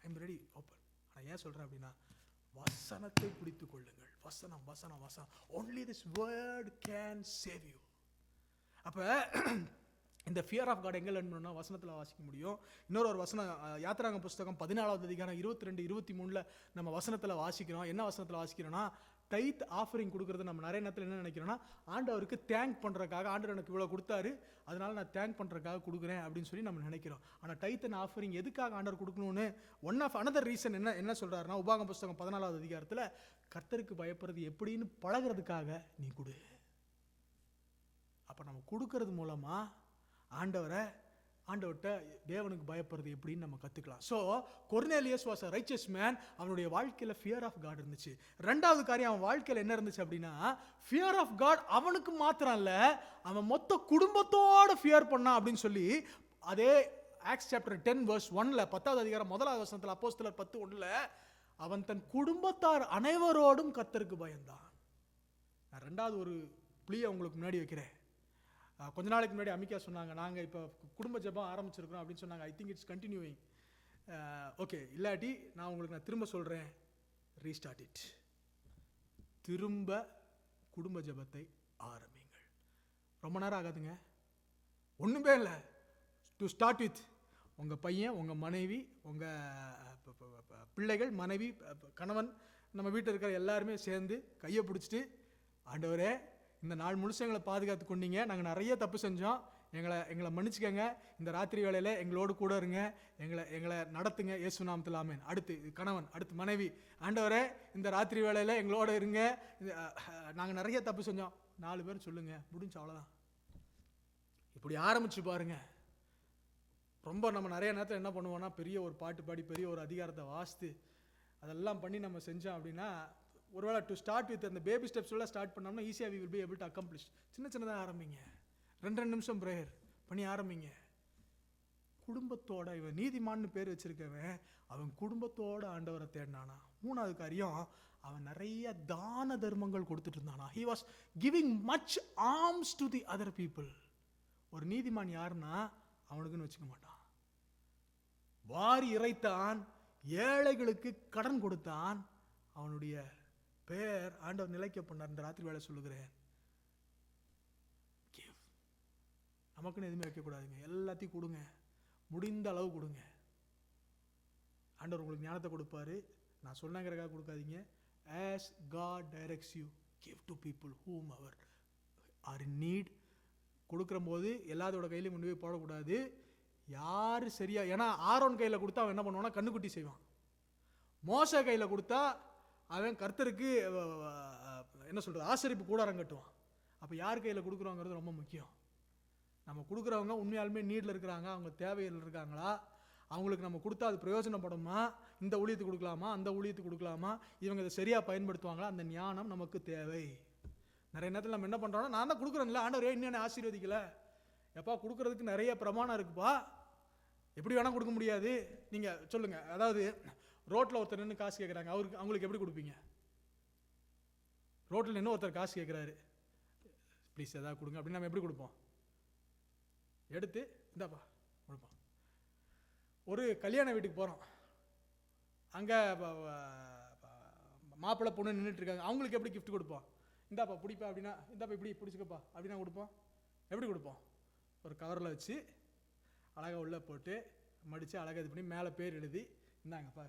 I am ready, open. நான் ஏன் சொல்கிறேன் அப்படின்னா, வசனத்தை பிடித்து கொள்ளுங்கள். வசனம் வசனம் வசனம். only this word can save you. அப்போ இந்த ஃபியர் ஆஃப் காட் எங்கே லேர்ன் பண்ணணும்னா வசனத்தில் வாசிக்க முடியும். இன்னொரு வசனம், யாத்திராங்க புஸ்தகம் 14வது அதிகாரம் 22, 23 நம்ம வசனத்தில் வாசிக்கிறோம். என்ன வசனத்தில் வாசிக்கிறோம்னா, டைத் ஆஃபரிங் கொடுக்குறது நம்ம நிறைய நேரத்தில் என்ன நினைக்கிறோன்னா, ஆண்டவருக்கு தேங்க் பண்ணுறதுக்காக, ஆண்டவர் எனக்கு இவ்வளோ கொடுத்தாரு அதனால நான் தேங்க் பண்ணுறதுக்காக கொடுக்குறேன் அப்படின்னு சொல்லி நம்ம நினைக்கிறோம். ஆனால் டைத் அண்ட் ஆஃபரிங் எதுக்காக ஆண்டவர் கொடுக்கணும்னு அனதர் ரீசன் என்ன சொல்கிறாருன்னா, உபாகம் புஸ்தகம் 14வது அதிகாரத்தில் கர்த்தருக்கு பயப்படுறது எப்படின்னு பழகிறதுக்காக நீ கொடு. அப்போ நம்ம கொடுக்கறது மூலமாக ஆண்டவர்கிட்ட தேவனுக்கு பயப்படுறது எப்படின்னு நம்ம கற்றுக்கலாம். So Cornelius was a riches man. அவனுடைய வாழ்க்கையில் ஃபியர் ஆஃப் காட் இருந்துச்சு. ரெண்டாவது காரியம், அவன் வாழ்க்கையில் என்ன இருந்துச்சு அப்படின்னா, ஃபியர் ஆஃப் காட் அவனுக்கு மாத்திரம் இல்லை, அவன் மொத்த குடும்பத்தோடு ஃபியர் பண்ணான் அப்படின்னு சொல்லி அதே ஆக்ட்ஸ் சாப்டர் 10 verse 1 10வது அதிகாரம் 1வது வசனத்தில் அப்போஸ்தலர் 10:1 அவன் தன் குடும்பத்தார் அனைவரோடும் கர்த்தருக்கு பயந்தான். நான் ரெண்டாவது ஒரு புளியை உங்களுக்கு முன்னாடி வைக்கிறேன். கொஞ்ச நாளைக்கு முன்னாடி அமிகா சொன்னாங்க, நாங்கள் இப்போ குடும்ப ஜெபம் ஆரம்பிச்சிருக்கிறோம் அப்படின்னு சொன்னாங்க. I think it's continuing. Okay, இல்லாட்டி நான் திரும்ப சொல்கிறேன், ரீஸ்டார்ட் இட். திரும்ப குடும்ப ஜெபத்தை ஆரம்பிங்கள். ரொம்ப நேரம் ஆகாதுங்க, ஒன்றுமே இல்லை. டு ஸ்டார்ட் வித் உங்கள் பையன், உங்கள் மனைவி, உங்கள் பிள்ளைகள், மனைவி, கணவன், நம்ம வீட்டில் இருக்கிற எல்லாருமே சேர்ந்து கையை பிடிச்சிட்டு, ஆண்டவரே இந்த நாள் முழுசும் எங்களை பாதுகாத்து கொண்டீங்க, நாங்கள் நிறைய தப்பு செஞ்சோம், எங்களை மன்னிச்சுக்கங்க, இந்த ராத்திரி வேளையில் எங்களோடு கூட இருங்க, எங்களை நடத்துங்க, இயேசு நாமத்தில் ஆமென். அடுத்து கணவன், அடுத்து மனைவி, ஆண்டவரே இந்த ராத்திரி வேளையில் எங்களோட இருங்க, நாங்கள் நிறைய தப்பு செஞ்சோம். 4 பேர் சொல்லுங்க, முடிஞ்சு, அவ்வளோதான். இப்படி ஆரம்பிச்சு பாருங்க. ரொம்ப நம்ம நிறைய நேரத்தில் என்ன பண்ணுவோம்னா, பெரிய ஒரு பாட்டு பாடி பெரிய ஒரு அதிகாரத்தை வாசித்து அதெல்லாம் பண்ணி நம்ம செஞ்சோம் அப்படின்னா, ஒருவேளை டு ஸ்டார்ட் வித் அந்த பேபி ஸ்டெப்ஸ்லாம் ஸ்டார்ட் பண்ணோம்னா ஈஸியாக we will be able to accomplish. சின்னதாக ஆரம்பிங்க, 2 நிமிஷம் ப்ரேயர் பண்ணி ஆரம்பிங்க. குடும்பத்தோட, இவன் நீதிமான்னு பேர் வச்சிருக்கவன் அவன் குடும்பத்தோட ஆண்டவரை தேடினானா. 3வது காரியம், அவன் நிறைய தான தர்மங்கள் கொடுத்துட்டு இருந்தானா. He was giving much arms to the other people. ஒரு நீதிமான் யாருன்னா, அவனுக்குன்னு வச்சுக்க மாட்டான், வாரி இறைத்தான், ஏழைகளுக்கு கடன் கொடுத்தான். அவனுடைய பேர் ஆண்டவர் நிலைக்க பண்ணார். இந்த ராத்திரி வேலை சொல்லுகிறேன், நமக்குன்னு எதுவுமே வைக்கக்கூடாதுங்க, எல்லாத்தையும் கொடுங்க, முடிந்த அளவு கொடுங்க. ஆண்டவர் உங்களுக்கு ஞானத்தை கொடுப்பாரு. நான் சொன்னங்கிறக்காக கொடுக்காதீங்க. as God directs you, give to people whomever are in need. கொடுக்குற போது எல்லாத்தோட கையிலையும் கொண்டு போய் போடக்கூடாது. யார் சரியா, ஏன்னா ஆரோன் கையில் கொடுத்தா அவன் என்ன பண்ணுவான்னா கண்ணுக்குட்டி செய்வான். மோசே கையில் கொடுத்தா அவன் கர்த்தருக்கு என்ன சொல்கிறது, ஆசரிப்பு கூடாரம் கட்டுவான். அப்போ யார் கையில் கொடுக்குறோங்கிறது ரொம்ப முக்கியம். நம்ம கொடுக்குறவங்க உண்மையாலுமே நீடில் இருக்கிறாங்க, அவங்க தேவையில் இருக்காங்களா, அவங்களுக்கு நம்ம கொடுத்தா அது பிரயோஜனப்படுமா, இந்த ஊழியத்துக்கு கொடுக்கலாமா, அந்த ஊழியத்துக்கு கொடுக்கலாமா, இவங்க இதை சரியாக பயன்படுத்துவாங்களா, அந்த ஞானம் நமக்கு தேவை. நிறைய நேரத்தில் நம்ம என்ன பண்ணுறோம்னா, நான் தான் கொடுக்குறேன்ல, ஆண்டவரே இன்னும் ஆசீர்வதிக்கல, எப்பா கொடுக்குறதுக்கு நிறைய பிரமாணம் இருக்குப்பா, எப்படி வேணால் கொடுக்க முடியாது. நீங்கள் சொல்லுங்கள், அதாவது ரோட்டில் ஒருத்தர் நின்று காசு கேட்குறாங்க, அவங்களுக்கு எப்படி கொடுப்பீங்க? ரோட்டில் நின்று ஒருத்தர் காசு கேட்குறாரு, ப்ளீஸ் எதாவது கொடுங்க அப்படின்னு நம்ம எப்படி கொடுப்போம்? எடுத்து இந்தாப்பா கொடுப்போம். ஒரு கல்யாண வீட்டுக்கு போகிறோம், அங்கே மாப்பிள்ளை பொண்ணு நின்றுட்டு இருக்காங்க, அவங்களுக்கு எப்படி கிஃப்ட் கொடுப்போம்? இந்தாப்பா பிடிப்பா அப்படின்னா, இந்தாப்பா இப்படி பிடிச்சிக்கப்பா அப்படின்னா கொடுப்போம். எப்படி கொடுப்போம்? ஒரு கவரில் வச்சு அழகாக உள்ளே போட்டு மடித்து அழகாக இது பண்ணி மேலே பேர் எழுதி, இந்தாங்கப்பா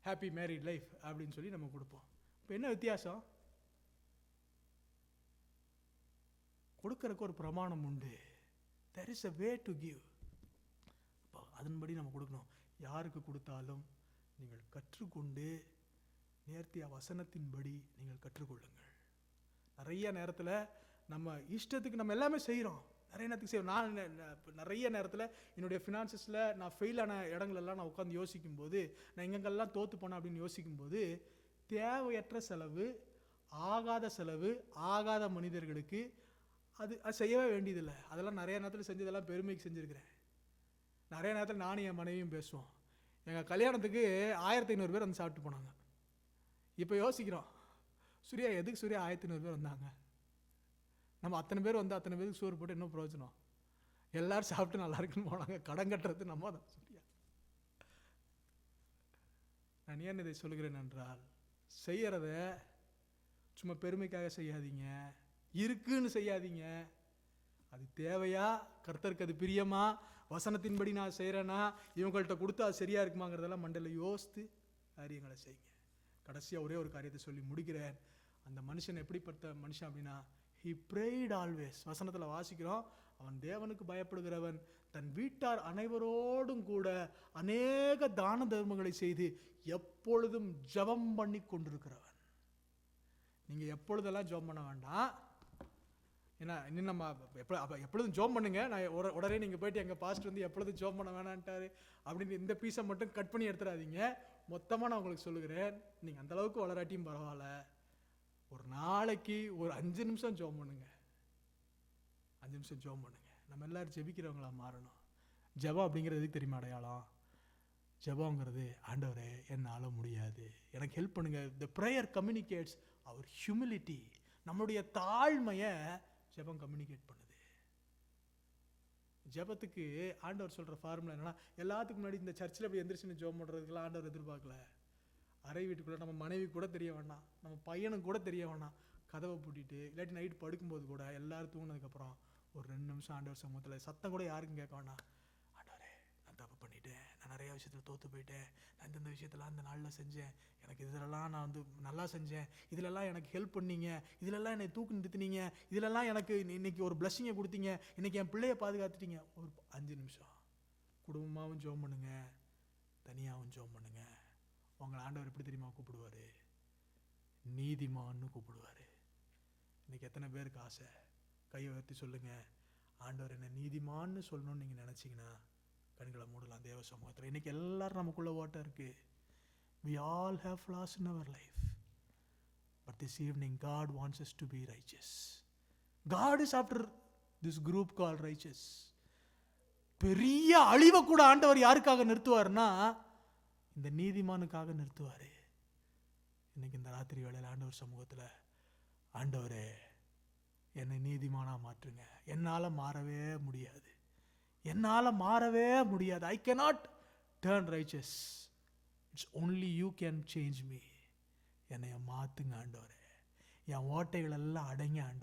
ஹாப்பி மேரிட் லைஃப் அப்படின்னு சொல்லி நம்ம கொடுப்போம். இப்போ என்ன வித்தியாசம்? கொடுக்கறதுக்கு ஒரு பிரமாணம் உண்டு. there is a way to give. அப்போ அதன்படி நம்ம கொடுக்கணும். யாருக்கு கொடுத்தாலும் நீங்கள் கற்றுக்கொண்டு நேர்த்திய வசனத்தின்படி நீங்கள் கற்றுக்கொள்ளுங்கள். நிறைய நேரத்தில் நம்ம இஷ்டத்துக்கு நம்ம எல்லாமே செய்கிறோம், நிறைய நேரத்துக்கு செய்வேன். நான் நிறைய நேரத்தில் என்னுடைய ஃபினான்சஸில் நான் ஃபெயிலான இடங்களெல்லாம் நான் உட்காந்து யோசிக்கும்போது, நான் எங்கெங்கெல்லாம் தோற்று போனேன் அப்படின்னு யோசிக்கும்போது, தேவையற்ற செலவு, ஆகாத செலவு, ஆகாத மனிதர்களுக்கு அது செய்யவே வேண்டியதில்லை. அதெல்லாம் நிறைய நேரத்தில் செஞ்சதெல்லாம் பெருமைக்கு செஞ்சுருக்கிறேன். நிறைய நேரத்தில் நானும் என் மனைவியும் பேசுவோம். எங்கள் கல்யாணத்துக்கு 1500 பேர் வந்து சாப்பிட்டு போனாங்க. இப்போ யோசிக்கிறோம், சூர்யா எதுக்கு சூர்யா 1500 பேர் வந்தாங்க? நம்ம அத்தனை பேர் வந்து அத்தனை பேருக்கு சோறு போட்டு என்ன பிரயோஜனம்? எல்லாரும் சாப்பிட்டு நல்லா இருக்குன்னு போனாங்க. கடன் கட்டுறது நம்ம தான். சூர்யா, நான் ஏன் இதை சொல்கிறேன் என்றால், செய்யறத சும்மா பெருமைக்காக செய்யாதீங்க, இருக்குன்னு செய்யாதீங்க. அது தேவையா, கர்த்தருக்கு அது பிரியமா, வசனத்தின்படி நான் செய்கிறேன்னா இவங்கள்ட்ட கொடுத்தா அது சரியா இருக்குமாங்கிறதெல்லாம் மண்டையில் யோசித்து காரியங்களை செய்யுங்க. கடைசியாக ஒரே ஒரு காரியத்தை சொல்லி முடிக்கிறேன். அந்த மனுஷன் எப்படிப்பட்ட மனுஷன் அப்படின்னா, he prayed always. வசனத்தில் வாசிக்கிறோம், அவன் தேவனுக்கு பயப்படுகிறவன், தன் வீட்டார் அனைவரோடும் கூட அநேக தான தர்மங்களை செய்து எப்பொழுதும் ஜெபம் பண்ணி கொண்டிருக்கிறவன். நீங்கள் எப்பொழுதெல்லாம் ஜெபம் பண்ண வேண்டாம். ஏன்னா இன்னும் நம்ம எப்பொழுதும் ஜெபம் பண்ணுங்க. நான் உடனே நீங்கள் போயிட்டு எங்கள் பாஸ்டர் வந்து எப்பொழுதும் ஜெபம் பண்ண வேணான்ட்டாரு அப்படின்னு இந்த பீஸை மட்டும் கட் பண்ணி எடுத்துடாதீங்க. மொத்தமாக நான் உங்களுக்கு சொல்லுகிறேன், நீங்கள் அந்தளவுக்கு வளராட்டியும் பரவாயில்ல, ஒரு நாளைக்கு ஒரு 5 நிமிஷம் ஜெபம் பண்ணுங்க. 5 நிமிஷம் ஜெபம் பண்ணுங்க. நம்ம எல்லாரும் ஜெபிக்கிறவங்களா மாறணும். ஜெபம் அப்படிங்கிறது எதுக்கு தெரியுமா அடையாளம்? ஜெபங்கிறது, ஆண்டவரே என்னால் முடியாது, எனக்கு ஹெல்ப் பண்ணுங்க. The prayer communicates our humility. நம்மளுடைய தாழ்மையை ஜெபம் கம்யூனிகேட் பண்ணுது. ஜெபத்துக்கு ஆண்டவர் சொல்கிற ஃபார்முலா என்னன்னா, எல்லாத்துக்கும் முன்னாடி இந்த சர்ச்சில் அப்படி எந்திரிச்சு ஜெபம் பண்ணுறதுக்கெல்லாம் ஆண்டவர் எதிர்பார்க்கல. அறை வீட்டுக்குள்ளே நம்ம மனைவி கூட தெரிய வேண்டாம், நம்ம பையனுக்கு கூட தெரிய வேண்டாம், கதவை பூட்டிட்டு இல்லாட்டி நைட் படுக்கும்போது கூட எல்லாரும் தூங்கினதுக்கப்புறம் ஒரு 2 நிமிஷம் ஆண்டவர் சமூகத்தில் சத்தம் கூட யாருக்கும் கேட்க வேண்டாம். ஆண்டவரே நான் தப்பு பண்ணிட்டேன், நான் நிறைய விஷயத்தில் தோற்று போயிட்டேன், நான் இந்தந்த விஷயத்தெல்லாம் அந்த நாளில் செஞ்சேன், எனக்கு இதிலெல்லாம் நான் வந்து நல்லா செஞ்சேன், இதிலெல்லாம் எனக்கு ஹெல்ப் பண்ணீங்க, இதிலெல்லாம் என்னை தூக்கி நிறுத்தினீங்க, இதிலெல்லாம் எனக்கு இன்னைக்கு ஒரு பிளஸ்ஸிங்கை கொடுத்தீங்க, இன்னைக்கு என் பிள்ளையை பாதுகாத்துட்டீங்க. ஒரு 5 நிமிஷம் குடும்பமாகவும் ஜெபம் பண்ணுங்க, தனியாகவும் ஜெபம் பண்ணுங்க. உங்களை ஆண்டவர் எப்படி தெரியுமா கூப்பிடுவார்? நீதிமான்னு கூப்பிடுவார். இன்னைக்கு எத்தனை பேருக்கு ஆசை? கையை உயர்த்தி சொல்லுங்க, ஆண்டவர் என்ன நீதிமான்னு சொல்லணும்னு நீங்கள் நினச்சிங்கன்னா கண்களை மூடலாம் தேவ சமூகத்தில். இன்னைக்கு எல்லாரும் நமக்குள்ள ஓட்டம் இருக்கு. We all have flaws in our life, but this evening God wants us to be righteous. God is after this group called righteous. பெரிய அழிவை கூட ஆண்டவர் யாருக்காக நிறுத்துவார்னா இந்த நீதிமானுக்காக நிறுத்துவார். இன்னைக்கு இந்த ராத்திரி வேளையில் ஆண்டவர் சமூகத்தில், ஆண்டவரே என்னை நீதிமானா மாற்றுங்க, என்னால் மாறவே முடியாது, என்னால் மாறவே முடியாது, I cannot turn righteous, it's only you can change me. என்னை மாற்றுங்க ஆண்டவரே, என் ஓட்டைகள் எல்லாம் அடங்கி ஆண்டவரே.